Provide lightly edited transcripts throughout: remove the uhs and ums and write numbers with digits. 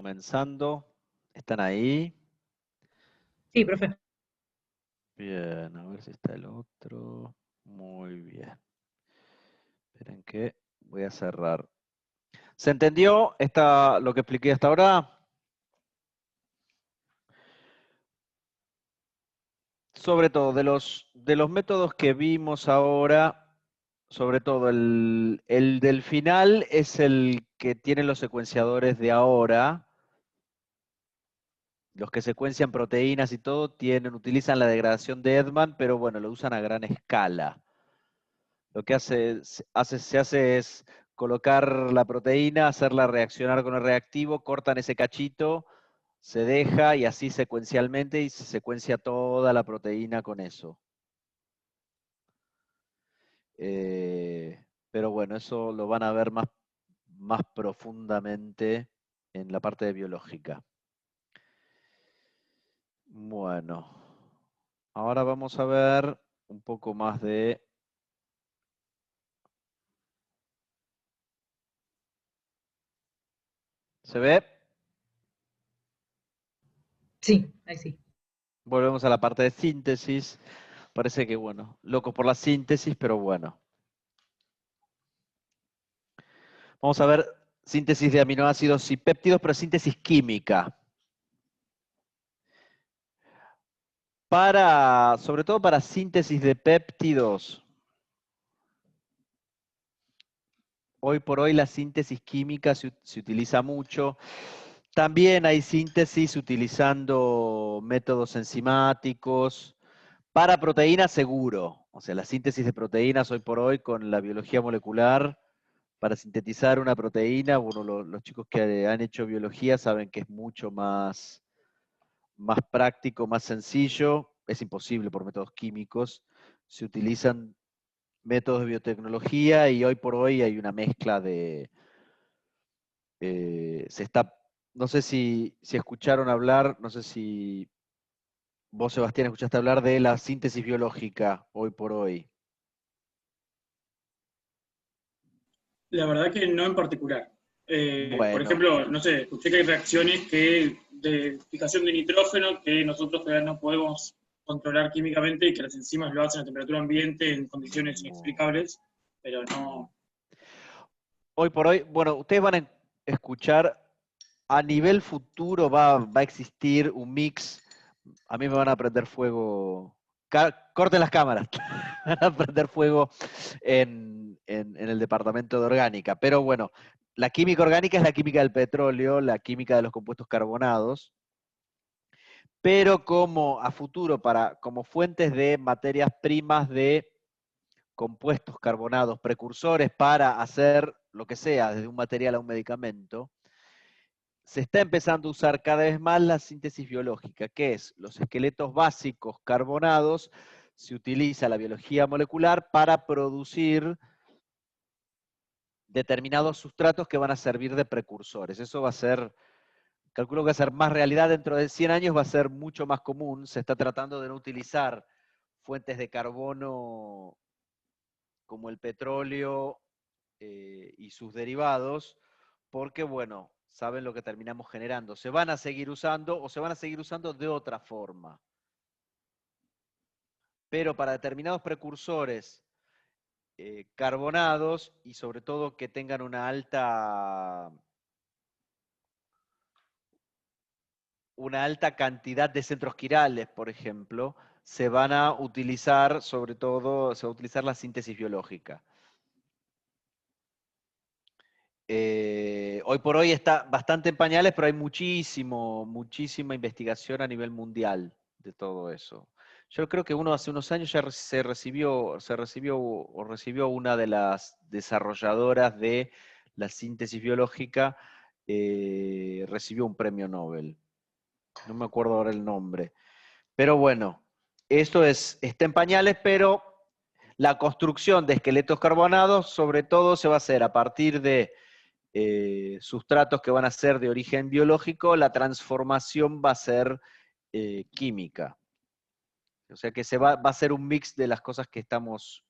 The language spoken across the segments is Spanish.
comenzando. ¿Están ahí? Sí, profe. Bien, a ver si está el otro. Muy bien. Esperen que voy a cerrar. ¿Se entendió lo que expliqué hasta ahora? Sobre todo, de los métodos que vimos ahora, sobre todo el del final es el que tiene los secuenciadores de ahora. Los que secuencian proteínas y todo utilizan la degradación de Edman, pero bueno, lo usan a gran escala. Lo que se hace es colocar la proteína, hacerla reaccionar con el reactivo, cortan ese cachito, se deja y así secuencialmente y se secuencia toda la proteína con eso. Pero bueno, eso lo van a ver más profundamente en la parte de biológica. Bueno, ahora vamos a ver un poco más de... ¿Se ve? Sí, ahí sí. Volvemos a la parte de síntesis. Parece que, bueno, loco por la síntesis, pero bueno. Vamos a ver síntesis de aminoácidos y péptidos, pero síntesis química. Sobre todo para síntesis de péptidos, hoy por hoy la síntesis química se utiliza mucho. También hay síntesis utilizando métodos enzimáticos. Para proteínas seguro. O sea, la síntesis de proteínas hoy por hoy con la biología molecular, para sintetizar una proteína, bueno, los chicos que han hecho biología saben que es mucho más práctico, más sencillo. Es imposible por métodos químicos. Se utilizan métodos de biotecnología y hoy por hoy hay una mezcla de... no sé si escucharon hablar, no sé si vos, Sebastián, escuchaste hablar de la síntesis biológica hoy por hoy. La verdad que no en particular. Por Bueno, ejemplo, no sé, escuché que hay reacciones de fijación de nitrógeno que nosotros todavía no podemos controlar químicamente y que las enzimas lo hacen a temperatura ambiente en condiciones inexplicables, pero no. hoy por hoy, bueno, ustedes van a escuchar, a nivel futuro va a existir un mix, a mí me van a prender fuego, corten las cámaras, van a prender fuego en el departamento de orgánica, pero bueno, la química orgánica es la química del petróleo, la química de los compuestos carbonados, pero como a futuro, como fuentes de materias primas de compuestos carbonados, precursores para hacer lo que sea, desde un material a un medicamento, se está empezando a usar cada vez más la síntesis biológica, que es los esqueletos básicos carbonados, se utiliza la biología molecular para producir determinados sustratos que van a servir de precursores. Eso va a ser, calculo que va a ser más realidad dentro de 100 años, va a ser mucho más común. Se está tratando de no utilizar fuentes de carbono como el petróleo y sus derivados, porque, bueno, saben lo que terminamos generando. Se van a seguir usando o se van a seguir usando de otra forma. Pero para determinados precursores carbonados y sobre todo que tengan una alta cantidad de centros quirales, por ejemplo, se van a utilizar, sobre todo, se va a utilizar la síntesis biológica. Hoy por hoy está bastante en pañales, pero hay muchísima investigación a nivel mundial de todo eso. Yo creo que hace unos años ya recibió una de las desarrolladoras de la síntesis biológica, recibió un premio Nobel. No me acuerdo ahora el nombre. Pero bueno, esto está en pañales, pero la construcción de esqueletos carbonados, sobre todo, se va a hacer a partir de sustratos que van a ser de origen biológico, la transformación va a ser química. O sea que va a ser un mix de las cosas que estamos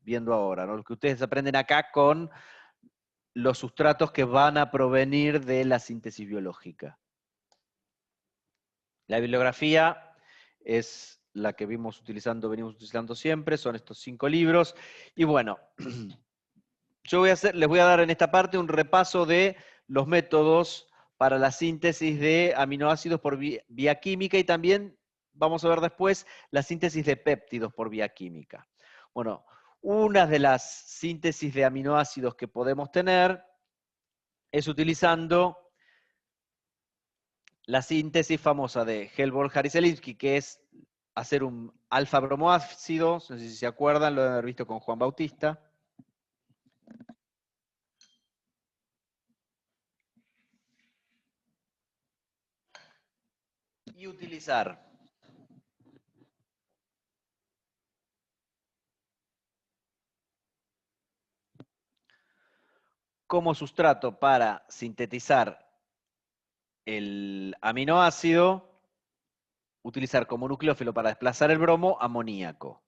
viendo ahora, ¿no? Lo que ustedes aprenden acá con los sustratos que van a provenir de la síntesis biológica. La bibliografía es la que venimos utilizando siempre, son estos 5 libros. Y bueno, yo les voy a dar en esta parte un repaso de los métodos para la síntesis de aminoácidos por vía química y también vamos a ver después la síntesis de péptidos por vía química. Bueno, una de las síntesis de aminoácidos que podemos tener es utilizando la síntesis famosa de Helmholtz-Harry-Selinsky, que es hacer un alfa-bromoácido, no sé si se acuerdan, lo deben haber visto con Juan Bautista. Y utilizar como sustrato para sintetizar el aminoácido, utilizar como nucleófilo para desplazar el bromo amoníaco.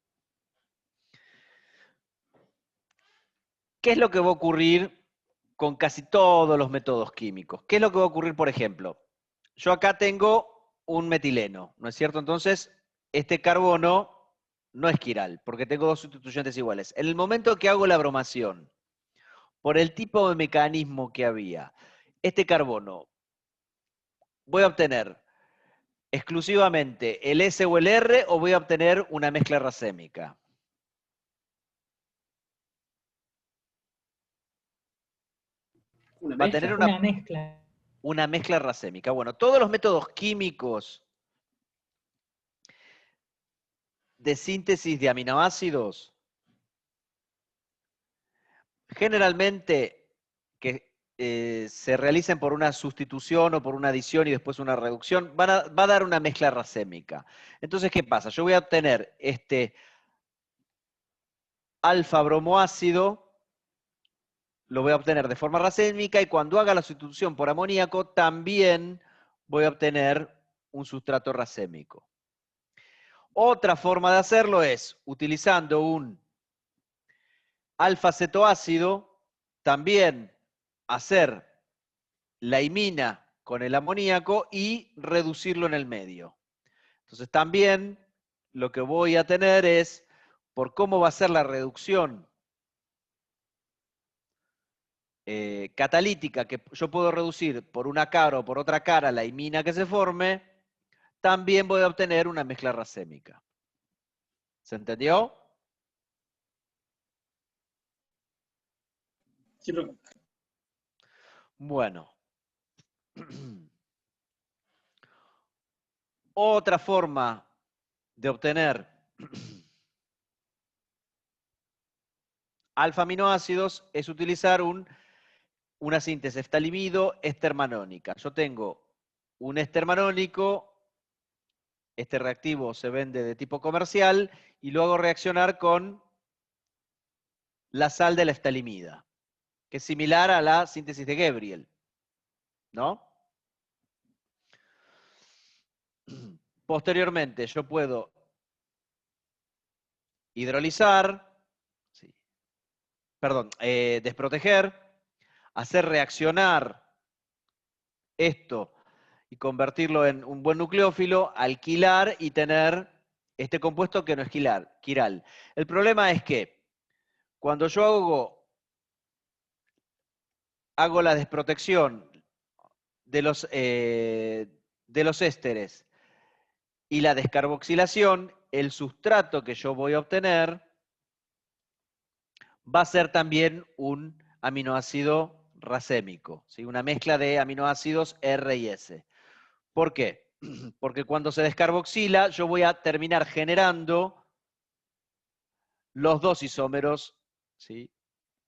¿Qué es lo que va a ocurrir con casi todos los métodos químicos? ¿Qué es lo que va a ocurrir, por ejemplo? Yo acá tengo un metileno, ¿no es cierto? Entonces, este carbono no es quiral, porque tengo 2 sustituyentes iguales. En el momento que hago la bromación, por el tipo de mecanismo que había, este carbono, voy a obtener exclusivamente el S o el R o voy a obtener una mezcla racémica. Va a tener Una mezcla. Una mezcla racémica. Bueno, todos los métodos químicos de síntesis de aminoácidos, generalmente que se realicen por una sustitución o por una adición y después una reducción, va a dar una mezcla racémica. Entonces, ¿qué pasa? Yo voy a obtener este alfa-bromoácido, lo voy a obtener de forma racémica y cuando haga la sustitución por amoníaco también voy a obtener un sustrato racémico. Otra forma de hacerlo es utilizando un alfa-cetoácido, también hacer la imina con el amoníaco y reducirlo en el medio. Entonces también lo que voy a tener es, por cómo va a ser la reducción catalítica, que yo puedo reducir por una cara o por otra cara la imina que se forme, también voy a obtener una mezcla racémica. ¿Se entendió? Sí, profe. Bueno. Otra forma de obtener alfa-aminoácidos es utilizar una síntesis eftalimido-estermanónica. Yo tengo un estermanónico, este reactivo se vende de tipo comercial, y lo hago reaccionar con la sal de la eftalimida, que es similar a la síntesis de Gabriel, ¿no? Posteriormente yo puedo hidrolizar, sí, perdón, desproteger, hacer reaccionar esto y convertirlo en un buen nucleófilo, alquilar y tener este compuesto que no es quiral. El problema es que cuando yo hago la desprotección de los ésteres y la descarboxilación, el sustrato que yo voy a obtener va a ser también un aminoácido racémico, ¿sí? Una mezcla de aminoácidos R y S. ¿Por qué? Porque cuando se descarboxila, yo voy a terminar generando los 2 isómeros, ¿sí?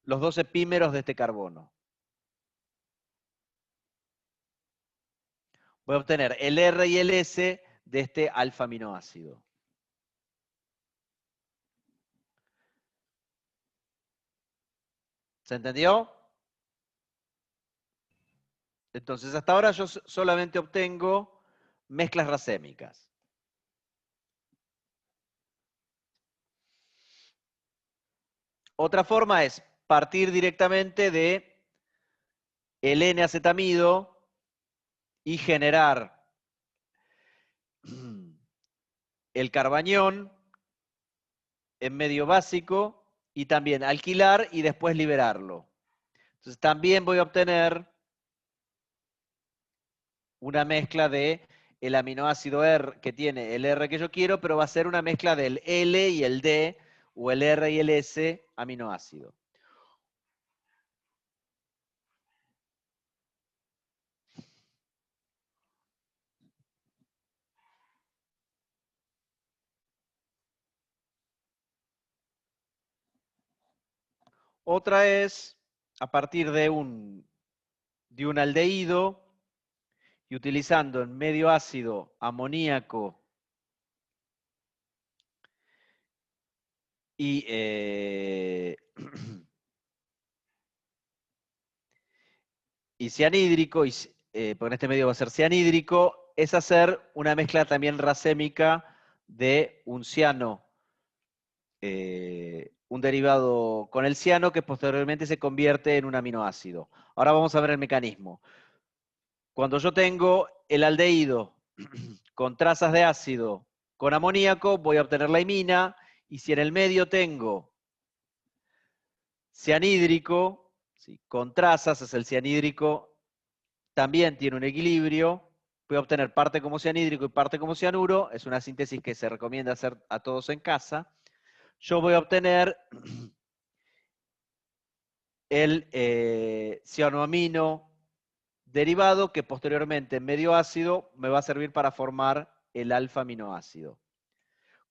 Los 2 epímeros de este carbono. Voy a obtener el R y el S de este alfa-aminoácido. ¿Se entendió? Entonces, hasta ahora yo solamente obtengo mezclas racémicas. Otra forma es partir directamente de el N-acetamido y generar el carbañón en medio básico y también alquilar y después liberarlo. Entonces también voy a obtener una mezcla de el aminoácido R que tiene el R que yo quiero, pero va a ser una mezcla del L y el D, o el R y el S aminoácido. Otra es a partir de un aldehído y utilizando en medio ácido amoníaco y cianhídrico, porque en este medio va a ser cianhídrico, es hacer una mezcla también racémica de un ciano, un derivado con el ciano que posteriormente se convierte en un aminoácido. Ahora vamos a ver el mecanismo. Cuando yo tengo el aldehído con trazas de ácido con amoníaco, voy a obtener la imina, y si en el medio tengo cianhídrico, ¿sí?, con trazas, es el cianhídrico, también tiene un equilibrio, voy a obtener parte como cianhídrico y parte como cianuro, es una síntesis que se recomienda hacer a todos en casa. Yo voy a obtener el cianoamino derivado que posteriormente en medio ácido me va a servir para formar el alfa-aminoácido.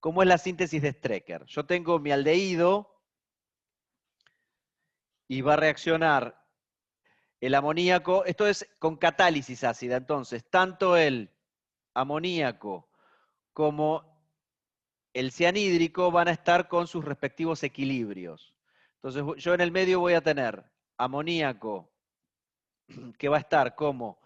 ¿Cómo es la síntesis de Strecker? Yo tengo mi aldehído y va a reaccionar el amoníaco, esto es con catálisis ácida, entonces tanto el amoníaco como el cianhídrico van a estar con sus respectivos equilibrios. Entonces yo en el medio voy a tener amoníaco que va a estar como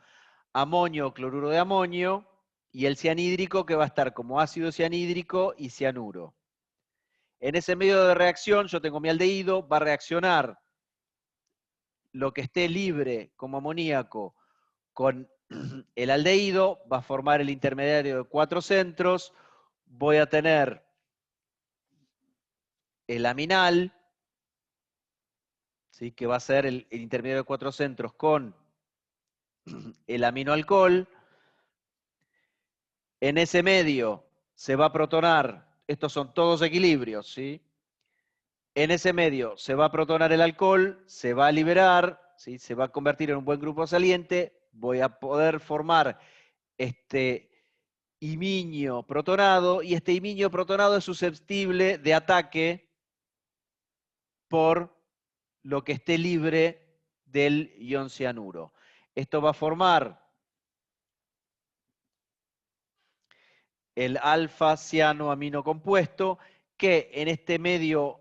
amonio, cloruro de amonio, y el cianhídrico que va a estar como ácido cianhídrico y cianuro. En ese medio de reacción yo tengo mi aldehído, va a reaccionar lo que esté libre como amoníaco con el aldehído, va a formar el intermediario de 4 centros, voy a tener el aminal, ¿sí?, que va a ser el intermediario de 4 centros con el aminoalcohol. En ese medio se va a protonar, estos son todos equilibrios, ¿sí? En ese medio se va a protonar el alcohol, se va a liberar, ¿sí?, se va a convertir en un buen grupo saliente, voy a poder formar este iminio protonado, y este iminio protonado es susceptible de ataque por lo que esté libre del ion cianuro. Esto va a formar el alfa-cianoamino compuesto, que en este medio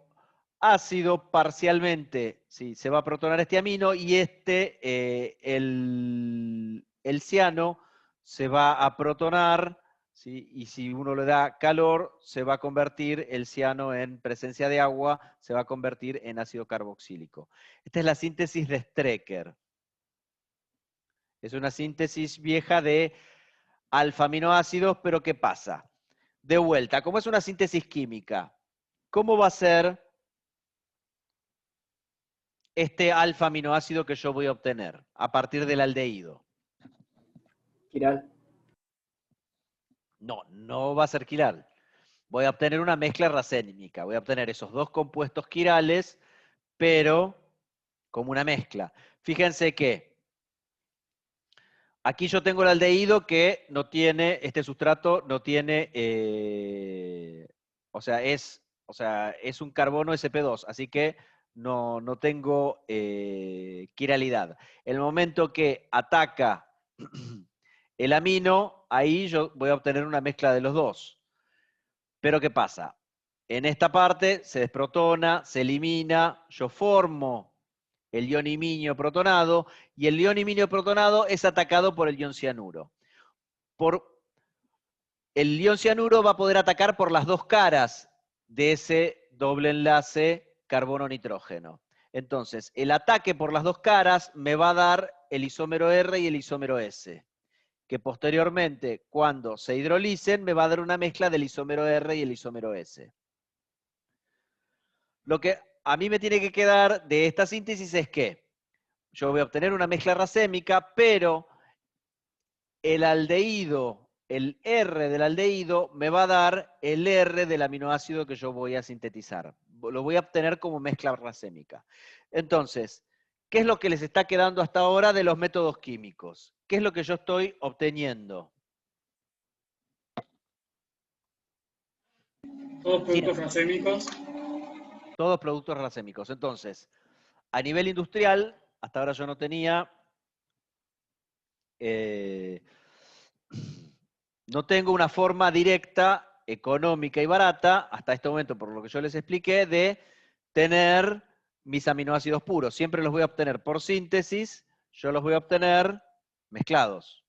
ácido parcialmente, ¿sí?, se va a protonar este amino, y el ciano se va a protonar, ¿sí?, y si uno le da calor, se va a convertir el ciano en presencia de agua, se va a convertir en ácido carboxílico. Esta es la síntesis de Strecker. Es una síntesis vieja de alfa-aminoácidos, pero ¿qué pasa? De vuelta, como es una síntesis química, ¿cómo va a ser este alfa-aminoácido que yo voy a obtener a partir del aldehído? Quiral. No, no va a ser quiral. Voy a obtener una mezcla racémica. Voy a obtener esos dos compuestos quirales, pero como una mezcla. Fíjense que aquí yo tengo el aldehído que no tiene, este sustrato no tiene, o sea, es un carbono sp2, así que no tengo quiralidad. El momento que ataca el amino, ahí yo voy a obtener una mezcla de los dos. Pero ¿qué pasa? En esta parte se desprotona, se elimina, yo formo el ion iminio protonado, y el ion iminio protonado es atacado por el ion cianuro. El ion cianuro va a poder atacar por las dos caras de ese doble enlace carbono-nitrógeno. Entonces, el ataque por las dos caras me va a dar el isómero R y el isómero S, que posteriormente, cuando se hidrolicen, me va a dar una mezcla del isómero R y el isómero S. Lo que a mí me tiene que quedar de esta síntesis es que yo voy a obtener una mezcla racémica, pero el aldehído, el R del aldehído, me va a dar el R del aminoácido que yo voy a sintetizar. Lo voy a obtener como mezcla racémica. Entonces, ¿qué es lo que les está quedando hasta ahora de los métodos químicos? ¿Qué es lo que yo estoy obteniendo? Todos productos racémicos. Todos productos racémicos. Entonces, a nivel industrial, hasta ahora yo no tenía... no tengo una forma directa, económica y barata, hasta este momento, por lo que yo les expliqué, de tener mis aminoácidos puros. Siempre los voy a obtener por síntesis, yo los voy a obtener mezclados.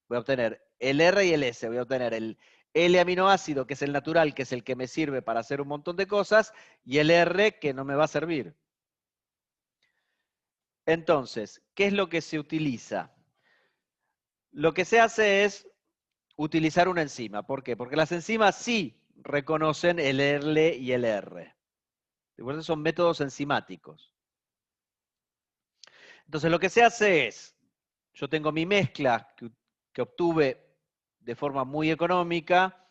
Voy a obtener el R y el S, voy a obtener el L-aminoácido, que es el natural, que es el que me sirve para hacer un montón de cosas, y el R, que no me va a servir. Entonces, ¿qué es lo que se utiliza? Lo que se hace es utilizar una enzima. ¿Por qué? Porque las enzimas sí reconocen el L y el R. Recuerden, son métodos enzimáticos. Entonces lo que se hace es, yo tengo mi mezcla que obtuve de forma muy económica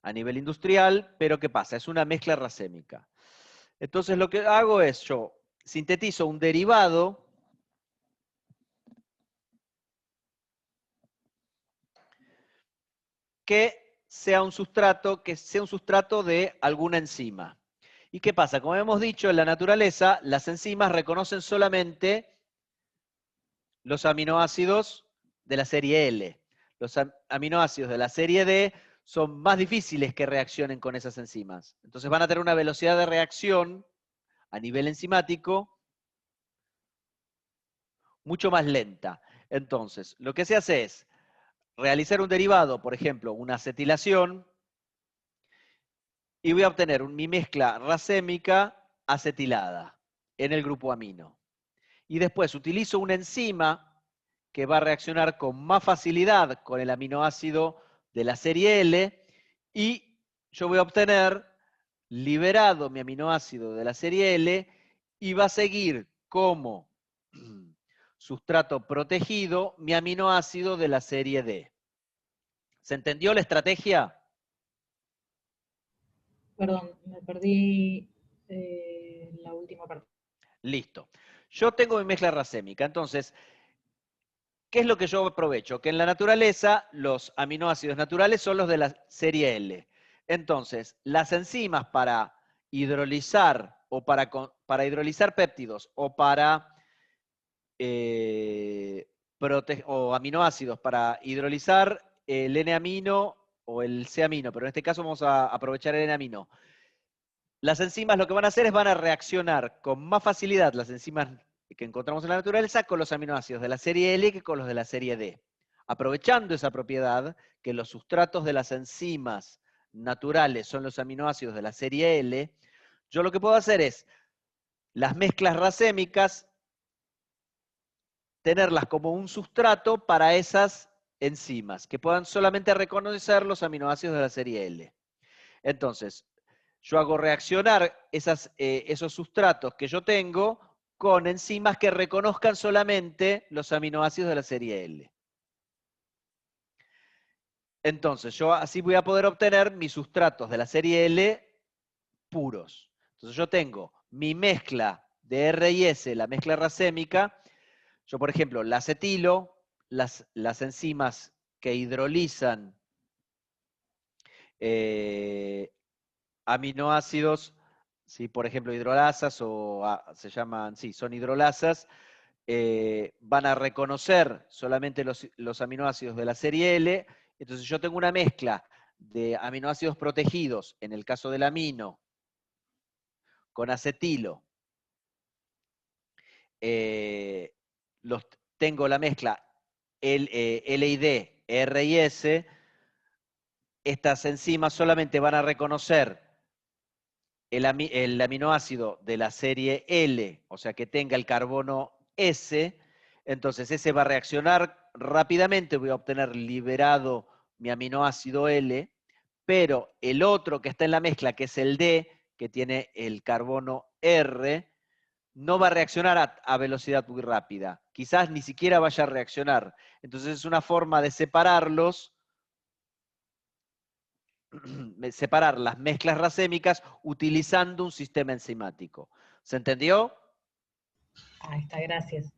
a nivel industrial, pero ¿qué pasa? Es una mezcla racémica. Entonces lo que hago es, yo sintetizo un derivado que sea un sustrato de alguna enzima. ¿Y qué pasa? Como hemos dicho, en la naturaleza, las enzimas reconocen solamente los aminoácidos de la serie L. Los aminoácidos de la serie D son más difíciles que reaccionen con esas enzimas. Entonces van a tener una velocidad de reacción a nivel enzimático mucho más lenta. Entonces, lo que se hace es realizar un derivado, por ejemplo, una acetilación, y voy a obtener mi mezcla racémica acetilada en el grupo amino. Y después utilizo una enzima que va a reaccionar con más facilidad con el aminoácido de la serie L, y yo voy a obtener liberado mi aminoácido de la serie L, y va a seguir como sustrato protegido mi aminoácido de la serie D. ¿Se entendió la estrategia? Perdón, me perdí la última parte. Listo. Yo tengo mi mezcla racémica, entonces, ¿qué es lo que yo aprovecho? Que en la naturaleza los aminoácidos naturales son los de la serie L. Entonces, las enzimas para hidrolizar o para hidrolizar péptidos o para o aminoácidos para hidrolizar el N-amino o el C-amino, pero en este caso vamos a aprovechar el N-amino. Las enzimas lo que van a hacer es van a reaccionar con más facilidad, las enzimas que encontramos en la naturaleza, con los aminoácidos de la serie L que con los de la serie D. Aprovechando esa propiedad, que los sustratos de las enzimas naturales son los aminoácidos de la serie L, yo lo que puedo hacer es las mezclas racémicas, tenerlas como un sustrato para esas enzimas, que puedan solamente reconocer los aminoácidos de la serie L. Entonces, yo hago reaccionar esos sustratos que yo tengo con enzimas que reconozcan solamente los aminoácidos de la serie L. Entonces, yo así voy a poder obtener mis sustratos de la serie L puros. Entonces, yo tengo mi mezcla de R y S, la mezcla racémica. Yo, por ejemplo, la acetilo, las enzimas que hidrolizan aminoácidos, ¿sí? Por ejemplo, hidrolasas, se llaman, sí, son hidrolasas, van a reconocer solamente los aminoácidos de la serie L. Entonces yo tengo una mezcla de aminoácidos protegidos, en el caso del amino, con acetilo. Tengo la mezcla L y D, R y S. Estas enzimas solamente van a reconocer el aminoácido de la serie L, o sea que tenga el carbono S. Entonces ese va a reaccionar rápidamente, voy a obtener liberado mi aminoácido L, pero el otro que está en la mezcla, que es el D, que tiene el carbono R, no va a reaccionar a velocidad muy rápida. Quizás ni siquiera vaya a reaccionar. Entonces es una forma de separarlos, separar las mezclas racémicas utilizando un sistema enzimático. ¿Se entendió? Ahí está, gracias.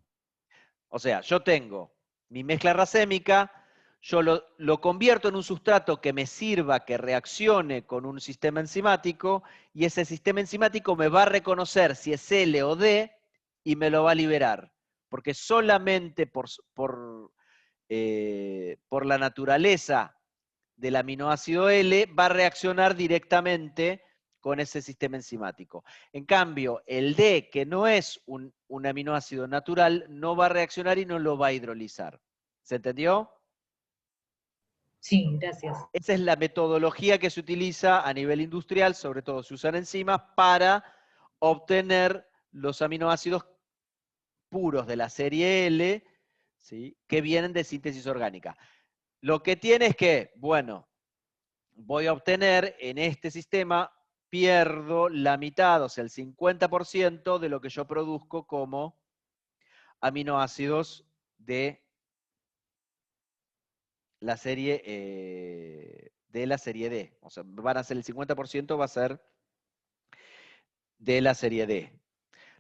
O sea, yo tengo mi mezcla racémica, yo lo convierto en un sustrato que me sirva, que reaccione con un sistema enzimático, y ese sistema enzimático me va a reconocer si es L o D y me lo va a liberar. Porque solamente por la naturaleza del aminoácido L va a reaccionar directamente con ese sistema enzimático. En cambio, el D, que no es un aminoácido natural, no va a reaccionar y no lo va a hidrolizar. ¿Se entendió? Sí, gracias. Esa es la metodología que se utiliza a nivel industrial, sobre todo se usan enzimas, para obtener los aminoácidos puros de la serie L, ¿sí?, que vienen de síntesis orgánica. Lo que tiene es que, bueno, voy a obtener en este sistema, pierdo la mitad, o sea, el 50% de lo que yo produzco como aminoácidos de la serie D. O sea, van a ser el 50% va a ser de la serie D.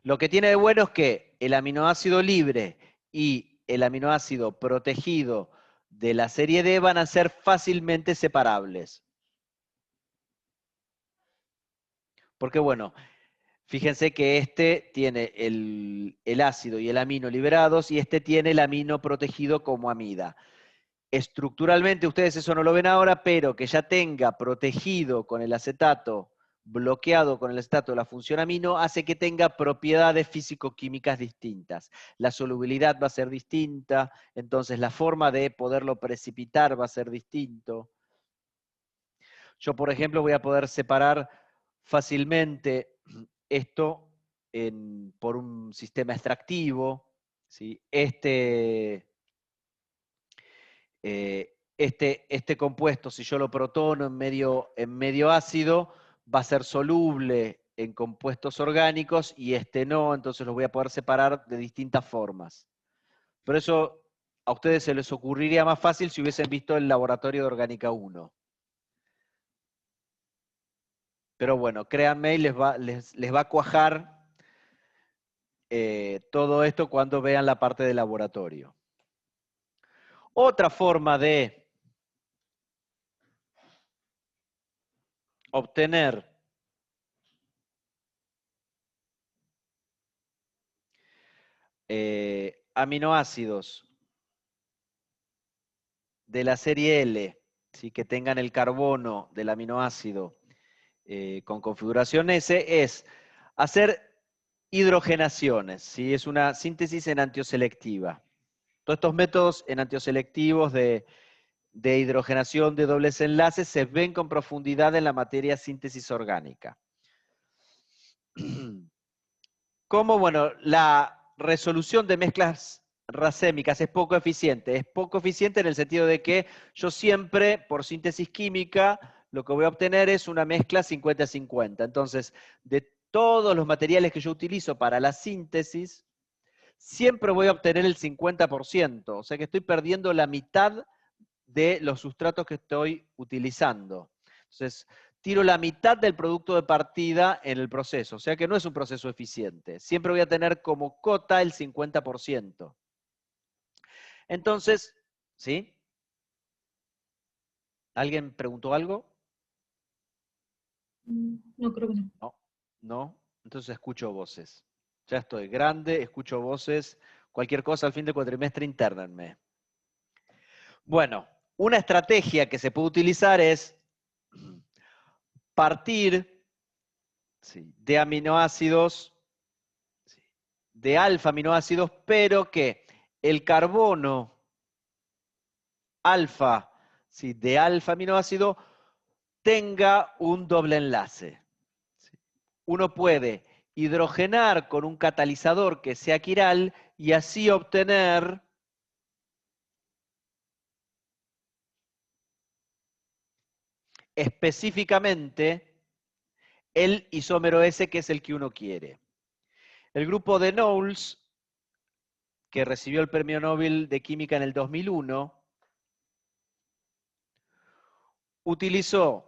Lo que tiene de bueno es que el aminoácido libre y el aminoácido protegido de la serie D van a ser fácilmente separables. Porque bueno, fíjense que este tiene el ácido y el amino liberados y este tiene el amino protegido como amida. Estructuralmente ustedes eso no lo ven ahora, pero que ya tenga protegido con el acetato, bloqueado con el acetato la función amino, hace que tenga propiedades físico-químicas distintas. La solubilidad va a ser distinta, entonces la forma de poderlo precipitar va a ser distinto. Yo, por ejemplo, voy a poder separar fácilmente esto por un sistema extractivo, ¿sí? Este compuesto, si yo lo protono en medio ácido, va a ser soluble en compuestos orgánicos y este no, entonces los voy a poder separar de distintas formas. Pero eso a ustedes se les ocurriría más fácil si hubiesen visto el laboratorio de Orgánica 1. Pero bueno, créanme, les va a cuajar todo esto cuando vean la parte de laboratorio. Otra forma de obtener aminoácidos de la serie L, ¿sí?, que tengan el carbono del aminoácido con configuración S, es hacer hidrogenaciones, ¿sí? Es una síntesis enantioselectiva. Todos estos métodos enantioselectivos de hidrogenación de dobles enlaces se ven con profundidad en la materia síntesis orgánica. Como, bueno, la resolución de mezclas racémicas es poco eficiente. Es poco eficiente en el sentido de que yo siempre, por síntesis química, lo que voy a obtener es una mezcla 50-50. Entonces, de todos los materiales que yo utilizo para la síntesis, siempre voy a obtener el 50%. O sea que estoy perdiendo la mitad de los sustratos que estoy utilizando. Entonces, tiro la mitad del producto de partida en el proceso. O sea que no es un proceso eficiente. Siempre voy a tener como cota el 50%. Entonces, ¿sí? ¿Alguien preguntó algo? No, creo que no. No, no. Entonces escucho voces. Ya estoy grande, escucho voces. Cualquier cosa al fin de cuatrimestre, internenme. Bueno, una estrategia que se puede utilizar es partir, ¿sí?, de aminoácidos, ¿sí?, de alfa aminoácidos, pero que el carbono alfa, ¿sí?, de alfa aminoácido tenga un doble enlace. ¿Sí? Uno puede hidrogenar con un catalizador que sea quiral y así obtener específicamente el isómero S, que es el que uno quiere. El grupo de Knowles, que recibió el Premio Nobel de Química en el 2001, utilizó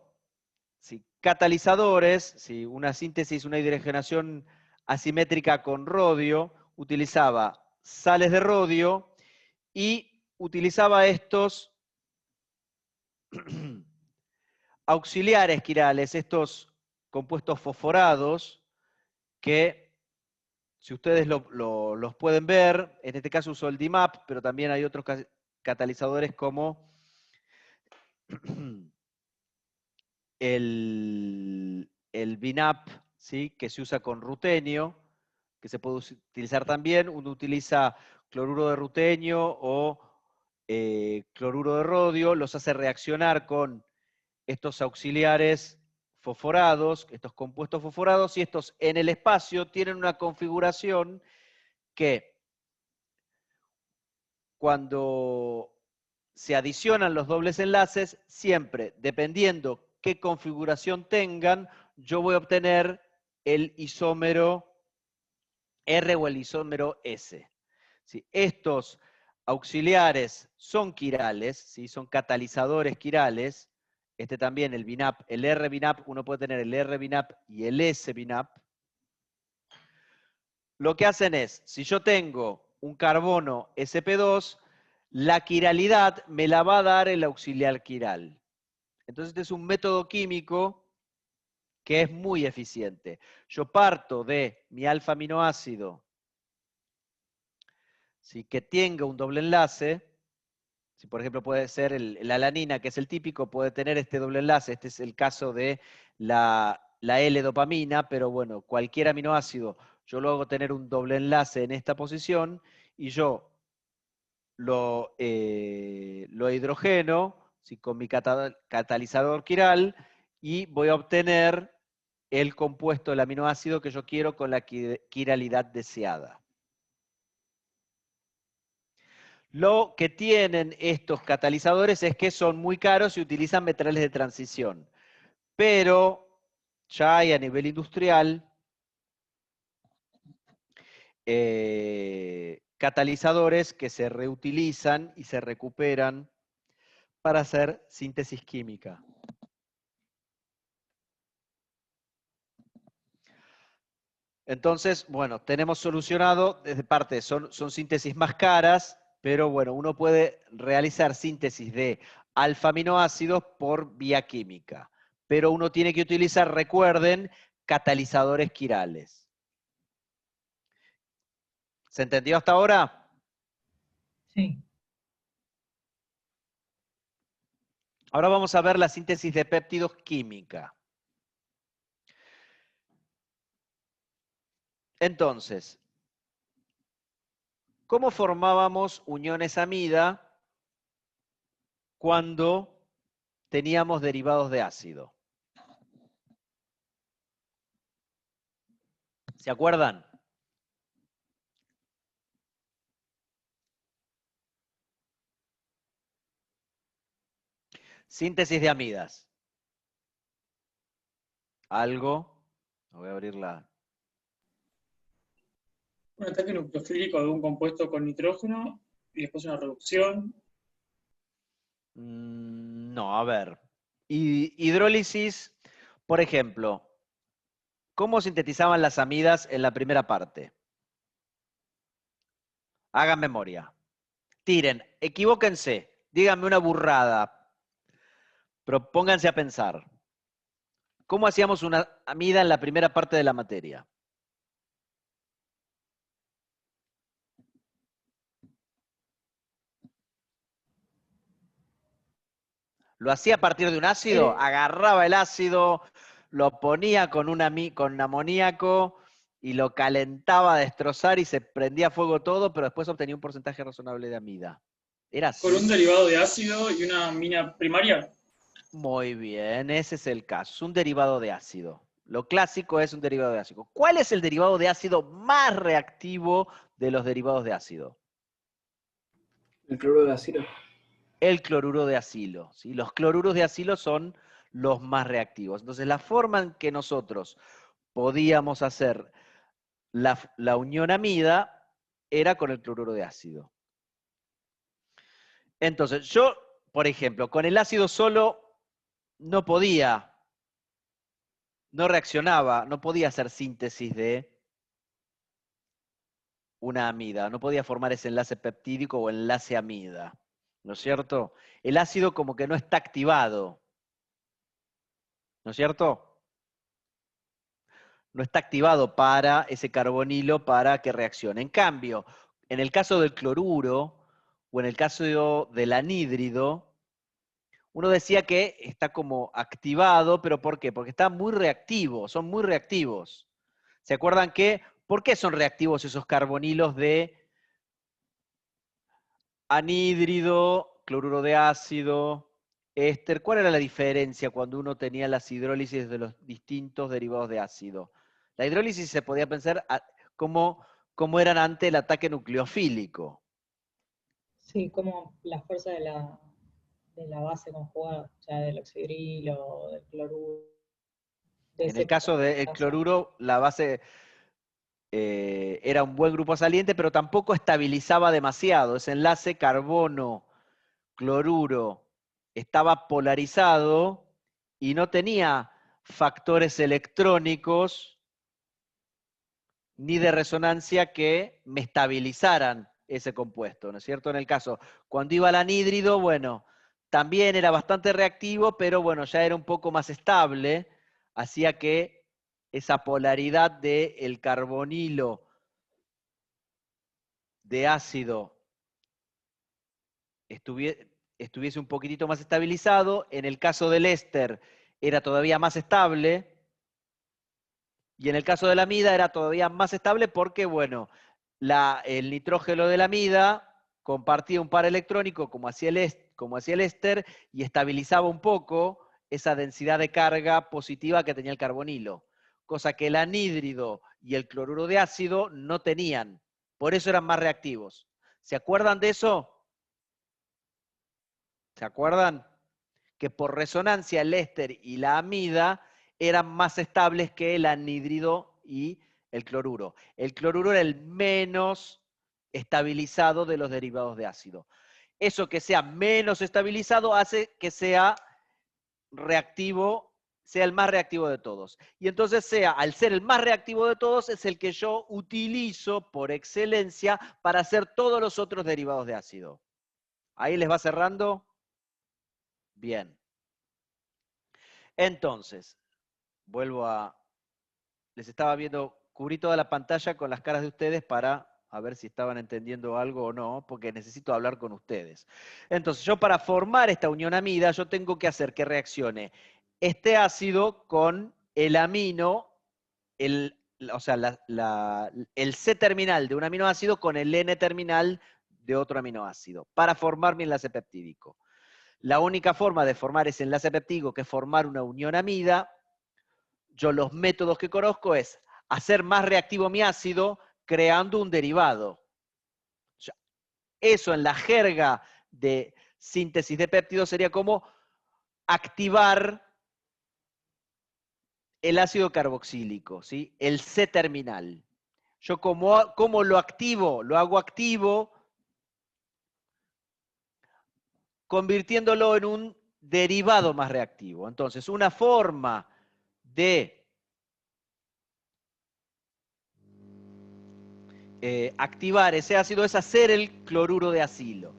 catalizadores, una síntesis, una hidrogenación asimétrica con rodio, utilizaba sales de rodio y utilizaba estos auxiliares quirales, estos compuestos fosforados, que si ustedes los pueden ver, en este caso usó el DMAP, pero también hay otros catalizadores como el BNAP, ¿sí? Que se usa con rutenio, que se puede utilizar también. Uno utiliza cloruro de rutenio o cloruro de rodio, los hace reaccionar con estos auxiliares fosforados, estos compuestos fosforados, y estos en el espacio tienen una configuración que cuando se adicionan los dobles enlaces, siempre, dependiendo qué configuración tengan, yo voy a obtener el isómero R o el isómero S. ¿Sí? Estos auxiliares son quirales, ¿sí? Son catalizadores quirales. Este también, el BNAP, el R-BNAP, uno puede tener el R-BNAP y el S-BNAP. Lo que hacen es, si yo tengo un carbono sp2, la quiralidad me la va a dar el auxiliar quiral. Entonces este es un método químico que es muy eficiente. Yo parto de mi alfa-aminoácido, ¿sí? Que tenga un doble enlace. Si por ejemplo puede ser la alanina, que es el típico, puede tener este doble enlace. Este es el caso de la L-dopamina, pero bueno, cualquier aminoácido, yo lo hago tener un doble enlace en esta posición y yo lo hidrogeno, ¿sí? Con mi catalizador quiral, y voy a obtener el compuesto del aminoácido que yo quiero con la quiralidad deseada. Lo que tienen estos catalizadores es que son muy caros y utilizan metales de transición. Pero ya hay a nivel industrial catalizadores que se reutilizan y se recuperan para hacer síntesis química. Entonces, bueno, tenemos solucionado, desde parte, son síntesis más caras, pero bueno, uno puede realizar síntesis de alfa-aminoácidos por vía química. Pero uno tiene que utilizar, recuerden, catalizadores quirales. ¿Se entendió hasta ahora? Sí. Ahora vamos a ver la síntesis de péptidos química. Entonces, ¿cómo formábamos uniones amida cuando teníamos derivados de ácido? ¿Se acuerdan? Síntesis de amidas. ¿Algo? Voy a abrir la... Un ataque nucleofílico de un compuesto con nitrógeno y después una reducción. No, a ver. Hidrólisis, por ejemplo, ¿cómo sintetizaban las amidas en la primera parte? Hagan memoria. Tiren, equivóquense, díganme una burrada, pero pónganse a pensar. ¿Cómo hacíamos una amida en la primera parte de la materia? ¿Lo hacía a partir de un ácido? Agarraba el ácido, lo ponía con amoníaco y lo calentaba a destrozar y se prendía a fuego todo, pero después obtenía un porcentaje razonable de amida. ¿Era así? Con un derivado de ácido y una amina primaria. Muy bien, ese es el caso. Es un derivado de ácido. Lo clásico es un derivado de ácido. ¿Cuál es el derivado de ácido más reactivo de los derivados de ácido? El cloruro de acilo. El cloruro de acilo, ¿sí? Los cloruros de acilo son los más reactivos. Entonces, la forma en que nosotros podíamos hacer la unión amida era con el cloruro de ácido. Entonces, yo, por ejemplo, con el ácido solo no podía, no reaccionaba, no podía hacer síntesis de una amida, no podía formar ese enlace peptídico o enlace amida, ¿no es cierto? El ácido como que no está activado, ¿no es cierto? No está activado para ese carbonilo para que reaccione. En cambio, en el caso del cloruro o en el caso del anhídrido, uno decía que está como activado, pero ¿por qué? Porque está muy reactivo, son muy reactivos. ¿Se acuerdan por qué son reactivos esos carbonilos de anhídrido, cloruro de ácido, éster? ¿Cuál era la diferencia cuando uno tenía las hidrólisis de los distintos derivados de ácido? La hidrólisis se podía pensar como eran ante el ataque nucleofílico. Sí, como la fuerza de la base conjugada, o sea, del oxidrilo, del cloruro. En el caso del cloruro, la base era un buen grupo saliente, pero tampoco estabilizaba demasiado. Ese enlace carbono-cloruro estaba polarizado y no tenía factores electrónicos ni de resonancia que me estabilizaran ese compuesto, ¿no es cierto? En el caso, cuando iba al anhídrido, bueno, también era bastante reactivo, pero bueno, ya era un poco más estable, hacía que esa polaridad del carbonilo de ácido estuviese un poquitito más estabilizado. En el caso del éster era todavía más estable. Y en el caso de la amida era todavía más estable porque, bueno, el nitrógeno de la amida compartía un par electrónico como hacía el éster y estabilizaba un poco esa densidad de carga positiva que tenía el carbonilo, cosa que el anhídrido y el cloruro de ácido no tenían. Por eso eran más reactivos. ¿Se acuerdan de eso? ¿Se acuerdan? Que por resonancia el éster y la amida eran más estables que el anhídrido y el cloruro. El cloruro era el menos estabilizado de los derivados de ácido. Eso que sea menos estabilizado hace que sea reactivo, sea el más reactivo de todos. Y entonces al ser el más reactivo de todos, es el que yo utilizo por excelencia para hacer todos los otros derivados de ácido. ¿Ahí les va cerrando? Bien. Entonces, les estaba viendo, cubrí toda la pantalla con las caras de ustedes para a ver si estaban entendiendo algo o no, porque necesito hablar con ustedes. Entonces, yo para formar esta unión amida, yo tengo que hacer que reaccione este ácido con el amino, o sea, el C terminal de un aminoácido con el N terminal de otro aminoácido, para formar mi enlace peptídico. La única forma de formar ese enlace peptídico, que es formar una unión amida, yo los métodos que conozco es hacer más reactivo mi ácido creando un derivado. Eso en la jerga de síntesis de péptidos sería como activar el ácido carboxílico, ¿sí? El C terminal. Yo como lo activo, lo hago activo convirtiéndolo en un derivado más reactivo. Entonces, una forma de activar ese ácido es hacer el cloruro de acilo.